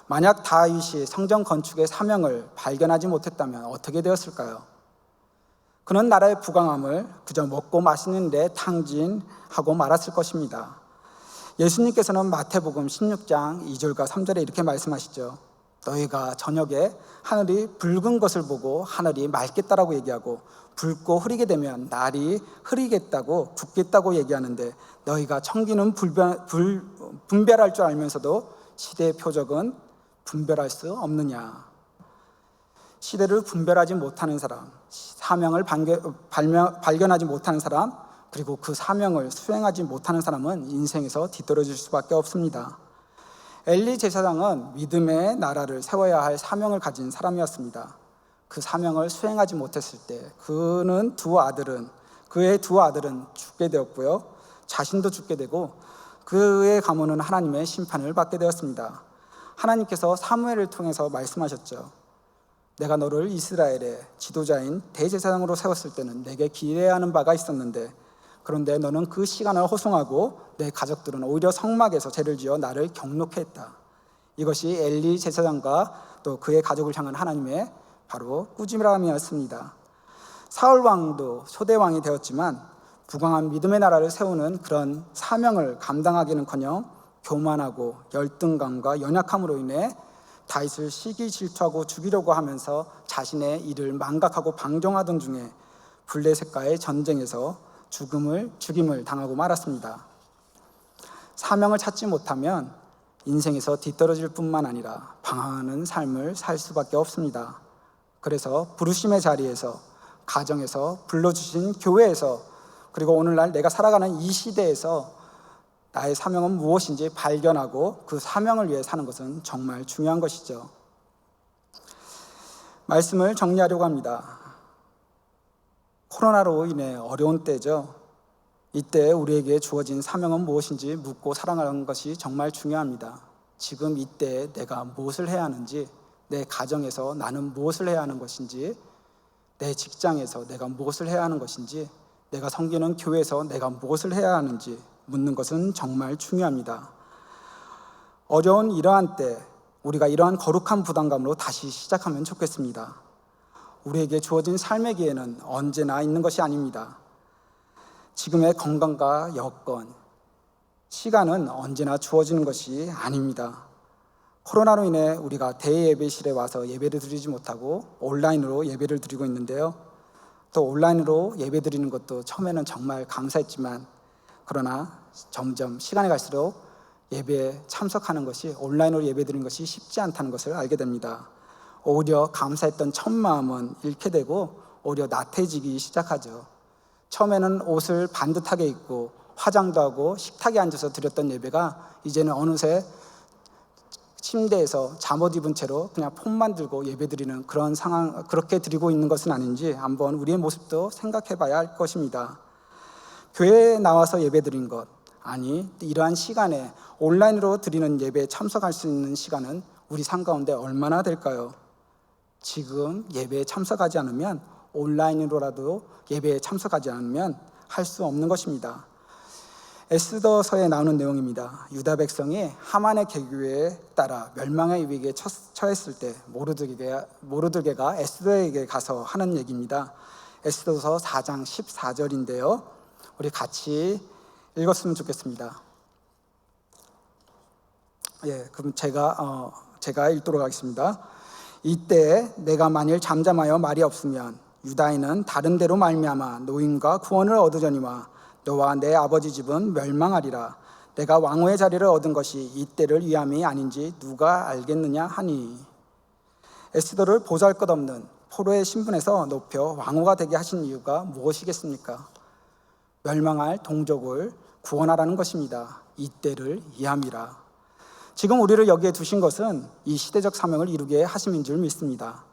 만약 다윗이 성전 건축의 사명을 발견하지 못했다면 어떻게 되었을까요? 그는 나라의 부강함을 그저 먹고 마시는 데 탕진하고 말았을 것입니다. 예수님께서는 마태복음 16장 2절과 3절에 이렇게 말씀하시죠. 너희가 저녁에 하늘이 붉은 것을 보고 하늘이 맑겠다라고 얘기하고 붉고 흐리게 되면 날이 흐리겠다고 굳겠다고 얘기하는데 너희가 청기는 분별할 줄 알면서도 시대의 표적은 분별할 수 없느냐. 시대를 분별하지 못하는 사람, 사명을 발견하지 못하는 사람, 그리고 그 사명을 수행하지 못하는 사람은 인생에서 뒤떨어질 수밖에 없습니다. 엘리 제사장은 믿음의 나라를 세워야 할 사명을 가진 사람이었습니다. 그 사명을 수행하지 못했을 때 그의 두 아들은 죽게 되었고요. 자신도 죽게 되고 그의 가문은 하나님의 심판을 받게 되었습니다. 하나님께서 사무엘을 통해서 말씀하셨죠. 내가 너를 이스라엘의 지도자인 대제사장으로 세웠을 때는 내게 기대하는 바가 있었는데 그런데 너는 그 시간을 허송하고 내 가족들은 오히려 성막에서 죄를 지어 나를 경록해 했다. 이것이 엘리 제사장과 또 그의 가족을 향한 하나님의 바로 꾸지람이었습니다. 사울 왕도 초대 왕이 되었지만 부강한 믿음의 나라를 세우는 그런 사명을 감당하기는커녕 교만하고 열등감과 연약함으로 인해 다윗을 시기 질투하고 죽이려고 하면서 자신의 일을 망각하고 방종하던 중에 블레셋과의 전쟁에서 죽임을 당하고 말았습니다. 사명을 찾지 못하면 인생에서 뒤떨어질 뿐만 아니라 방황하는 삶을 살 수밖에 없습니다. 그래서 부르심의 자리에서, 가정에서, 불러주신 교회에서, 그리고 오늘날 내가 살아가는 이 시대에서 나의 사명은 무엇인지 발견하고 그 사명을 위해 사는 것은 정말 중요한 것이죠. 말씀을 정리하려고 합니다. 코로나로 인해 어려운 때죠. 이때 우리에게 주어진 사명은 무엇인지 묻고 살아가는 것이 정말 중요합니다. 지금 이때 내가 무엇을 해야 하는지, 내 가정에서 나는 무엇을 해야 하는 것인지, 내 직장에서 내가 무엇을 해야 하는 것인지, 내가 섬기는 교회에서 내가 무엇을 해야 하는지 묻는 것은 정말 중요합니다. 어려운 이러한 때 우리가 이러한 거룩한 부담감으로 다시 시작하면 좋겠습니다. 우리에게 주어진 삶의 기회는 언제나 있는 것이 아닙니다. 지금의 건강과 여건, 시간은 언제나 주어지는 것이 아닙니다. 코로나로 인해 우리가 대예배실에 와서 예배를 드리지 못하고 온라인으로 예배를 드리고 있는데요. 또 온라인으로 예배 드리는 것도 처음에는 정말 감사했지만 그러나 점점 시간이 갈수록 예배에 참석하는 것이, 온라인으로 예배 드리는 것이 쉽지 않다는 것을 알게 됩니다. 오히려 감사했던 첫 마음은 잃게 되고 오히려 나태해지기 시작하죠. 처음에는 옷을 반듯하게 입고 화장도 하고 식탁에 앉아서 드렸던 예배가 이제는 어느새 침대에서 잠옷 입은 채로 그냥 폰만 들고 예배드리는 그런 상황, 그렇게 드리고 있는 것은 아닌지 한번 우리의 모습도 생각해 봐야 할 것입니다. 교회에 나와서 예배드린 것, 아니 이러한 시간에 온라인으로 드리는 예배에 참석할 수 있는 시간은 우리 삶 가운데 얼마나 될까요? 지금 예배에 참석하지 않으면, 온라인으로라도 예배에 참석하지 않으면 할 수 없는 것입니다. 에스더서에 나오는 내용입니다. 유다 백성이 하만의 계교에 따라 멸망의 위기에 처했을 때 모르드게가 에스더에게 가서 하는 얘기입니다. 에스더서 4장 14절인데요. 우리 같이 읽었으면 좋겠습니다. 그럼 제가 읽도록 하겠습니다. 이때 내가 만일 잠잠하여 말이 없으면 유다인은 다른 데로 말미암아 노임과 구원을 얻으려니와 너와 내 아버지 집은 멸망하리라. 내가 왕후의 자리를 얻은 것이 이때를 위함이 아닌지 누가 알겠느냐 하니. 에스더를 보잘것없는 포로의 신분에서 높여 왕후가 되게 하신 이유가 무엇이겠습니까? 멸망할 동족을 구원하라는 것입니다. 이때를 위함이라. 지금 우리를 여기에 두신 것은 이 시대적 사명을 이루게 하심인 줄 믿습니다.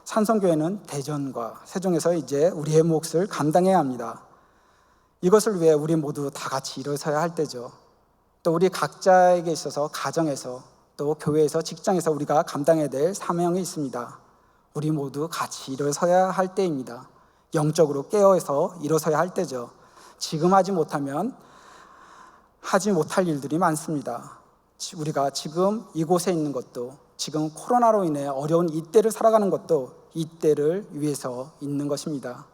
산성교회는 대전과 세종에서 이제 우리의 몫을 감당해야 합니다. 이것을 위해 우리 모두 다 같이 일어서야 할 때죠. 또 우리 각자에게 있어서 가정에서, 또 교회에서, 직장에서 우리가 감당해야 될 사명이 있습니다. 우리 모두 같이 일어서야 할 때입니다. 영적으로 깨어서 일어서야 할 때죠. 지금 하지 못하면 하지 못할 일들이 많습니다. 우리가 지금 이곳에 있는 것도, 지금 코로나로 인해 어려운 이때를 살아가는 것도 이때를 위해서 있는 것입니다.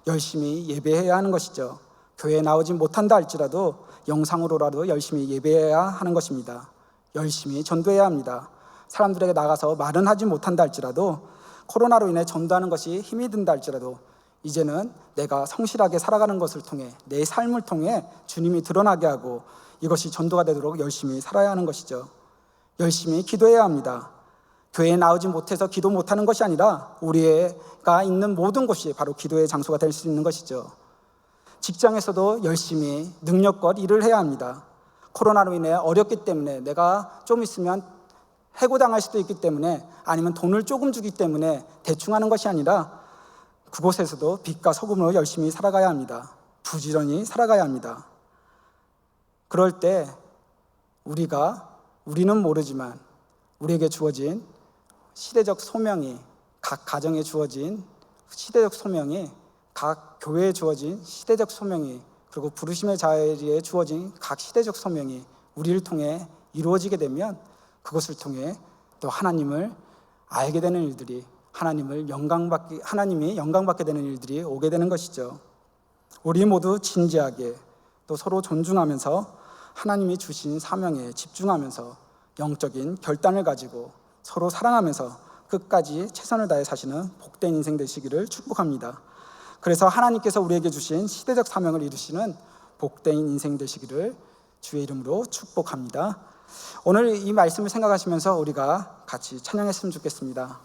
열심히 예배해야 하는 것이죠. 교회에 나오지 못한다 할지라도 영상으로라도 열심히 예배해야 하는 것입니다. 열심히 전도해야 합니다. 사람들에게 나가서 말은 하지 못한다 할지라도, 코로나로 인해 전도하는 것이 힘이 든다 할지라도 이제는 내가 성실하게 살아가는 것을 통해, 내 삶을 통해 주님이 드러나게 하고 이것이 전도가 되도록 열심히 살아야 하는 것이죠. 열심히 기도해야 합니다. 교회에 나오지 못해서 기도 못하는 것이 아니라 우리가 있는 모든 곳이 바로 기도의 장소가 될 수 있는 것이죠. 직장에서도 열심히 능력껏 일을 해야 합니다. 코로나로 인해 어렵기 때문에, 내가 좀 있으면 해고당할 수도 있기 때문에, 아니면 돈을 조금 주기 때문에 대충 하는 것이 아니라 그곳에서도 빛과 소금으로 열심히 살아가야 합니다. 부지런히 살아가야 합니다. 그럴 때 우리는 모르지만 우리에게 주어진 시대적 소명이, 각 가정에 주어진 시대적 소명이, 각 교회에 주어진 시대적 소명이, 그리고 부르심의 자리에 주어진 각 시대적 소명이 우리를 통해 이루어지게 되면 그것을 통해 또 하나님을 알게 되는 일들이, 하나님이 영광받게 되는 일들이 오게 되는 것이죠. 우리 모두 진지하게 또 서로 존중하면서 하나님이 주신 사명에 집중하면서 영적인 결단을 가지고 서로 사랑하면서 끝까지 최선을 다해 사시는 복된 인생 되시기를 축복합니다. 그래서 하나님께서 우리에게 주신 시대적 사명을 이루시는 복된 인생 되시기를 주의 이름으로 축복합니다. 오늘 이 말씀을 생각하시면서 우리가 같이 찬양했으면 좋겠습니다.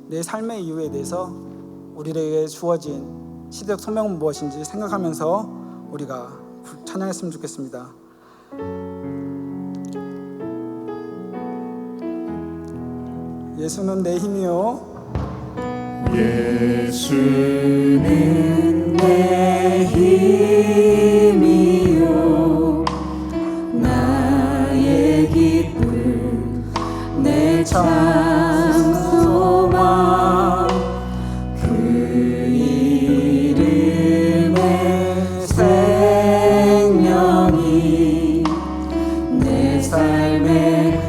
내 삶의 이유에 대해서 우리에게 주어진 시대적 소명은 무엇인지 생각하면서 우리가 찬양했으면 좋겠습니다. 예수는 내 힘이요, 예수는 내 힘이요, 나의 기쁨, 내 참 소망, 그 이름의 생명이 내 삶의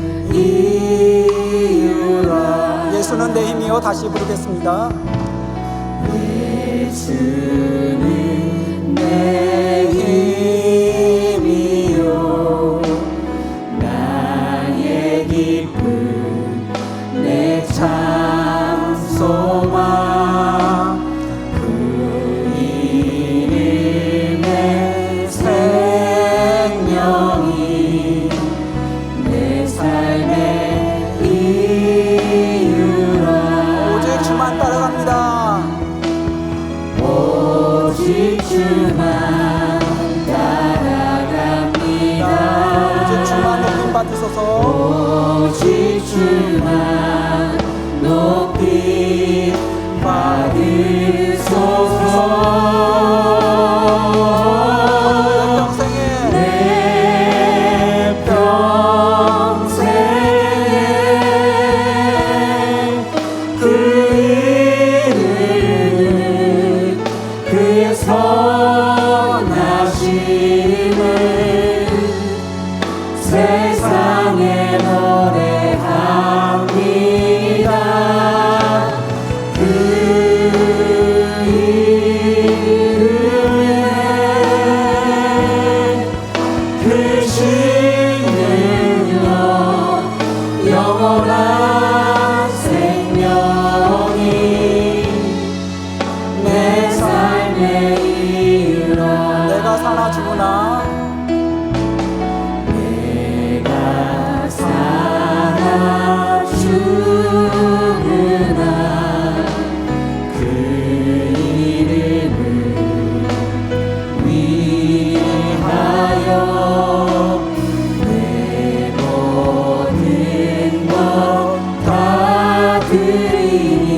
이유라. 예수는 내 힘이요. 다시 부르겠습니다. 예수는 내 힘이요 나의 기쁨 내 참 소망 그 이름의 생명이 내 삶의 이유라 오직 주만 따라갑니다. 오직 주만 따라갑니다. 오직 주만 높임 받으소서. 오직 주만 높이 받으소서. 내 평생에 그 이름 그의 선하심을 세상에 노래합니다. 그 이름에 그 신능력 영원한 생명이 내 삶의 이유라. 내가 사나 죽으나 내가 살아 죽으나 그 이름을 위하여 내 모든 것 다 드리니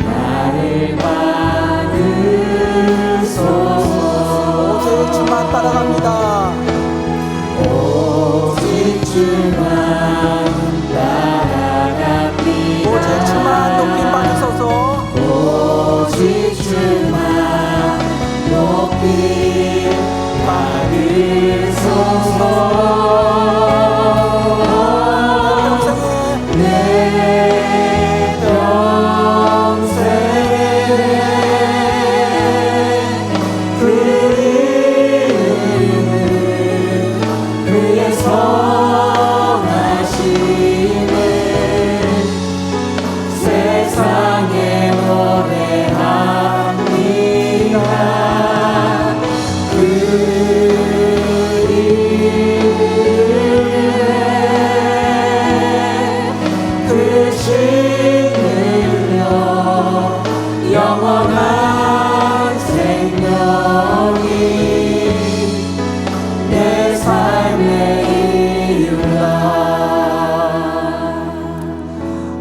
나를 받으소서. 오직 주만 따라갑니다. 오직 주만 따라갑니다. 오직 주만 높임 받으소서. 오직 주만 높이 받으소서. 평생에 내 평생에 그 이름 그의 선하심을 세상에 노래합니다. 그 이름에 그 신능력 영원한 생명이 내 삶의 이유라.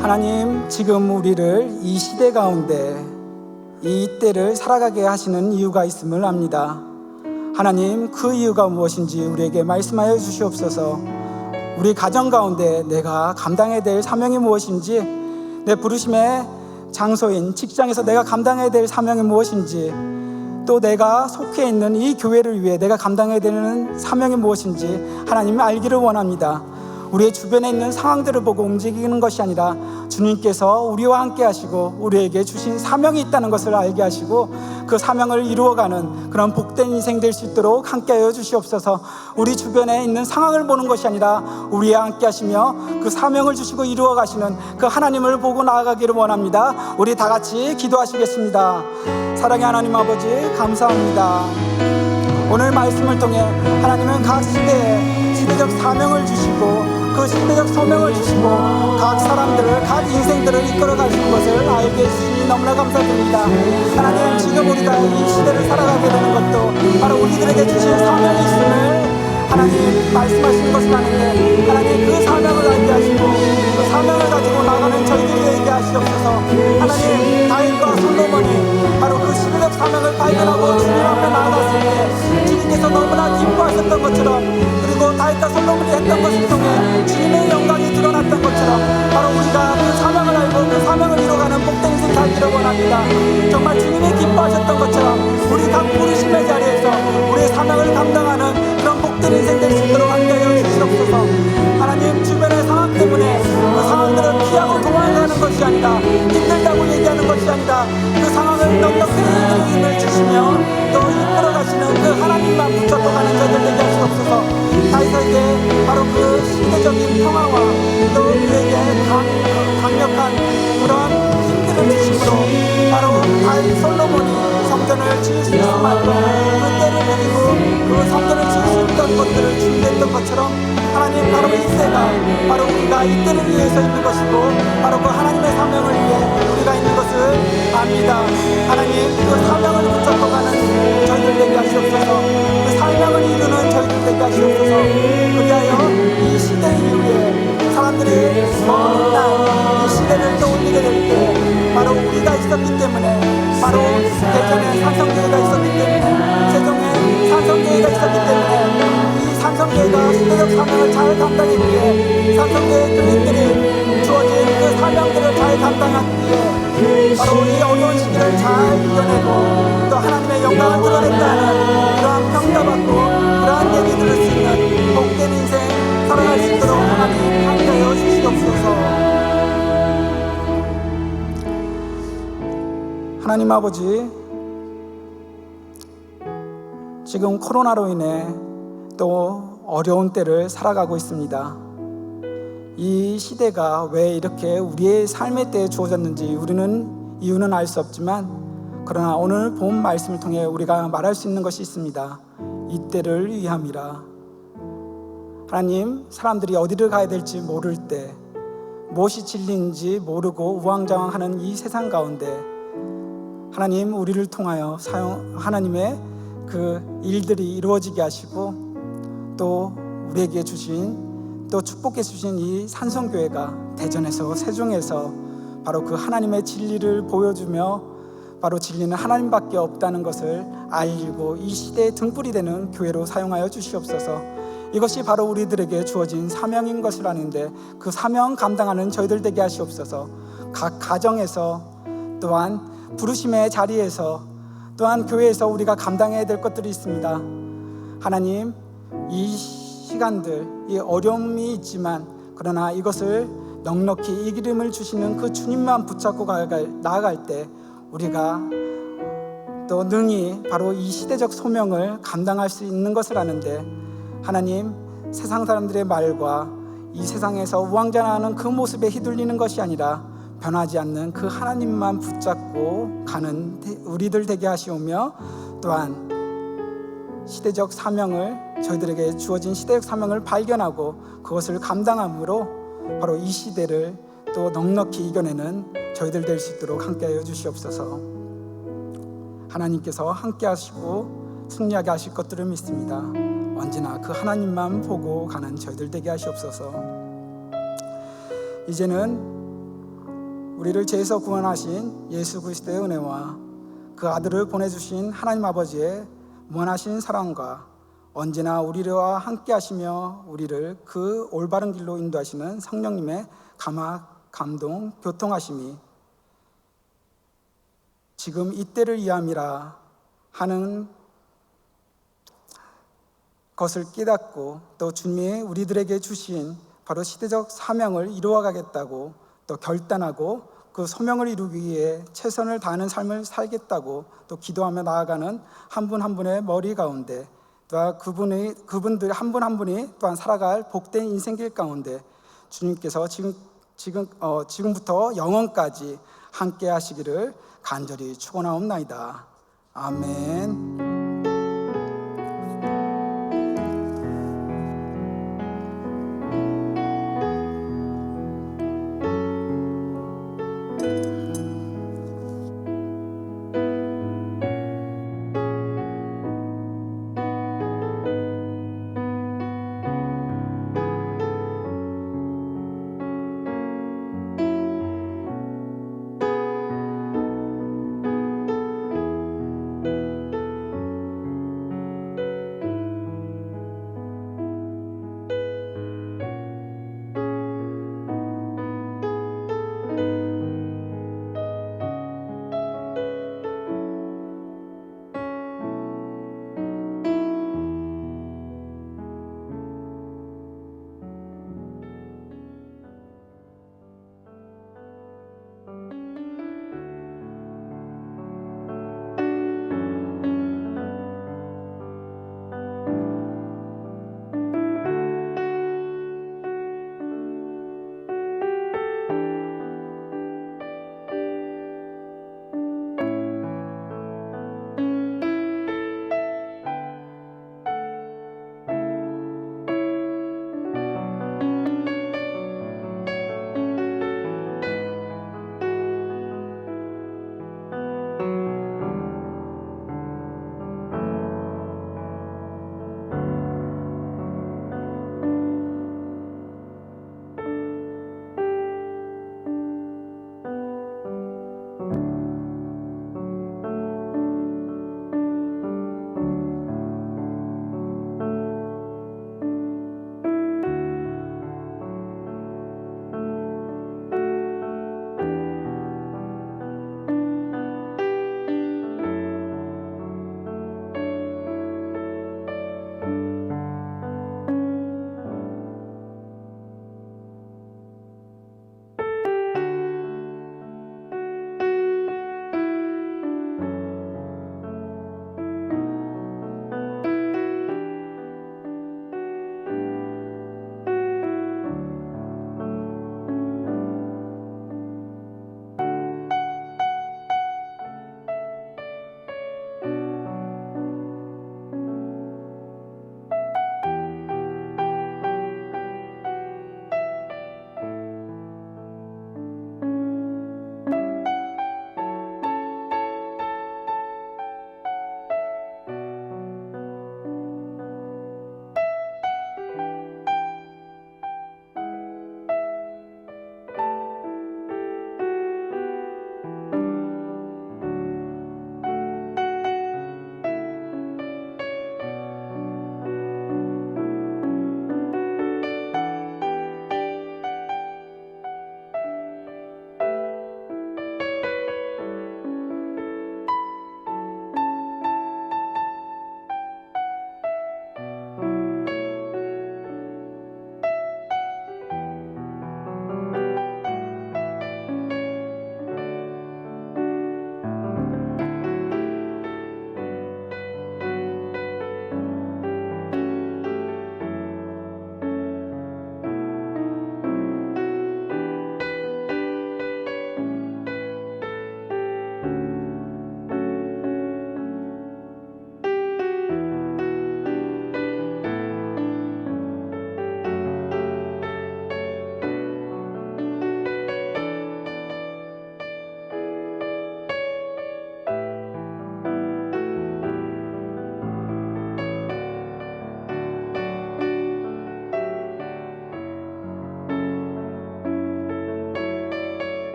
하나님, 지금 우리를 이 시대 가운데 이 때를 살아가게 하시는 이유가 있음을 압니다. 하나님, 그 이유가 무엇인지 우리에게 말씀하여 주시옵소서. 우리 가정 가운데 내가 감당해야 될 사명이 무엇인지, 내 부르심의 장소인 직장에서 내가 감당해야 될 사명이 무엇인지, 또 내가 속해 있는 이 교회를 위해 내가 감당해야 되는 사명이 무엇인지 하나님이 알기를 원합니다. 우리의 주변에 있는 상황들을 보고 움직이는 것이 아니라 주님께서 우리와 함께 하시고 우리에게 주신 사명이 있다는 것을 알게 하시고 그 사명을 이루어가는 그런 복된 인생 될 수 있도록 함께하여 주시옵소서. 우리 주변에 있는 상황을 보는 것이 아니라 우리와 함께 하시며 그 사명을 주시고 이루어 가시는 그 하나님을 보고 나아가기를 원합니다. 우리 다 같이 기도하시겠습니다. 사랑의 하나님 아버지, 감사합니다. 오늘 말씀을 통해 하나님은 각 시대에 시대적 사명을 주시고 그 시대적 소명을 주시고 각 사람들을, 각 인생들을 이끌어 가시는 것을 알게 해주시니 너무나 감사드립니다. 하나님, 지금 우리가 이 시대를 살아가게 되는 것도 바로 우리들에게 주신 사명이 있음을 하나님 말씀하시는 것을 아는데, 하나님 그 사명을 알게 하시고 그 사명을 가지고 나가는 저희들이 되게 하시옵소서. 하나님, 다윗과 솔로몬이 바로 그 시대적 사명을 발견하고 주님 앞에 나아갔을 때 주님께서 너무나 기뻐하셨던 것처럼, 그리고 다윗과 솔로몬이 했던 것을 통해 주님의 영광이 드러났던 것처럼 바로 우리가 그 사명을 알고 그 사명을 이뤄가는 복된 인생 살기를 원합니다. 정말 주님이 기뻐하셨던 것처럼 우리 각 부르심의 자리에서 우리의 사명을 감당하는 그런 복된 인생 될 수 있도록 함께하여 주시옵소서. 하나님, 주변의 상황 때문에 그 상황들을 피하고 도망가는 얘기하는 것이 아니라, 힘들다고 얘기하는 것이 아니라 그 상황을 넉넉히 이기는 힘을 주시며 또 이끌어 가시는 그 하나님만 붙잡고 가는 저희들 되게 하시옵소서. 다윗에게 바로 그 시대적인 평화와 또 그에게 강력한 그런 힘들을 주심으로 바로 다윗 솔로몬이 성전을 지을 수 있을 만큼 그 때를 누리고 그 성전을 지을 수 있던 것들을 준비했던 것처럼, 하나님, 바로 이 때가 바로 우리가 이 때를 위해서 있는 것이고 바로 그 하나님의 사명을 위해 우리가 있는 것을 압니다. 하나님, 그 사명을 붙잡고 가는 저희들 되게 하시옵소서. 그 사명을 이루는 저희들 되게 하시옵소서. 그리하여 이 시대 이후에 사람들이 먼 날 이 시대를 떠올리게 될 때 바로 우리가 있었기 때문에, 바로 대전에 산성교회가 있었기 때문에, 세종에 산성교회가 있었기 때문에 이 산성교회가 시대적 사명을 잘 감당했기에, 산성교회 교인들이 주어진 그 사명들을 잘 감당하기에 바로 이 어려운 시기를 잘 이겨내고 또 하나님의 영광을 드러낸다는 그러한 평가받고 그러한 얘기 들을 수 있는 복된 인생 살아갈 수 있도록 하나님 함께하여 주시옵소서. 하나님 아버지, 지금 코로나로 인해 또 어려운 때를 살아가고 있습니다. 이 시대가 왜 이렇게 우리의 삶의 때에 주어졌는지 우리는 이유는 알 수 없지만, 그러나 오늘 본 말씀을 통해 우리가 말할 수 있는 것이 있습니다. 이 때를 위함이라. 하나님, 사람들이 어디를 가야 될지 모를 때, 무엇이 진리인지 모르고 우왕좌왕하는 이 세상 가운데 하나님, 우리를 통하여 하나님의 그 일들이 이루어지게 하시고 또 우리에게 주신, 또 축복해 주신 이 산성교회가 대전에서 세종에서 바로 그 하나님의 진리를 보여주며 바로 진리는 하나님밖에 없다는 것을 알리고 이 시대의 등불이 되는 교회로 사용하여 주시옵소서. 이것이 바로 우리들에게 주어진 사명인 것을 아는데 그 사명 감당하는 저희들 되게 하시옵소서. 각 가정에서 또한 부르심의 자리에서 또한 교회에서 우리가 감당해야 될 것들이 있습니다. 하나님, 이 시간들, 이 어려움이 있지만 그러나 이것을 넉넉히 이기림을 주시는 그 주님만 붙잡고 나아갈 때 우리가 또 능히 바로 이 시대적 소명을 감당할 수 있는 것을 아는데, 하나님, 세상 사람들의 말과 이 세상에서 우왕좌왕하는 그 모습에 휘둘리는 것이 아니라 변하지 않는 그 하나님만 붙잡고 가는 우리들 되게 하시오며, 또한 시대적 사명을, 저희들에게 주어진 시대적 사명을 발견하고 그것을 감당함으로 바로 이 시대를 또 넉넉히 이겨내는 저희들 될 수 있도록 함께하여 주시옵소서. 하나님께서 함께하시고 승리하게 하실 것들을 믿습니다. 언제나 그 하나님만 보고 가는 저희들 되게 하시옵소서. 이제는 우리를 죄에서 구원하신 예수 그리스도의 은혜와 그 아들을 보내주신 하나님 아버지의 무한하신 사랑과 언제나 우리와 함께 하시며 우리를 그 올바른 길로 인도하시는 성령님의 감화, 감동, 교통하심이 지금 이때를 위함이라 하는 것을 깨닫고 또 주님이 우리들에게 주신 바로 시대적 사명을 이루어가겠다고 또 결단하고 그 소명을 이루기 위해 최선을 다하는 삶을 살겠다고 또 기도하며 나아가는 한 분 한 분의 머리 가운데, 또 그분들 한 분 한 분이 또한 살아갈 복된 인생길 가운데 주님께서 지금부터 영원까지 함께 하시기를 간절히 축원하옵나이다. 아멘.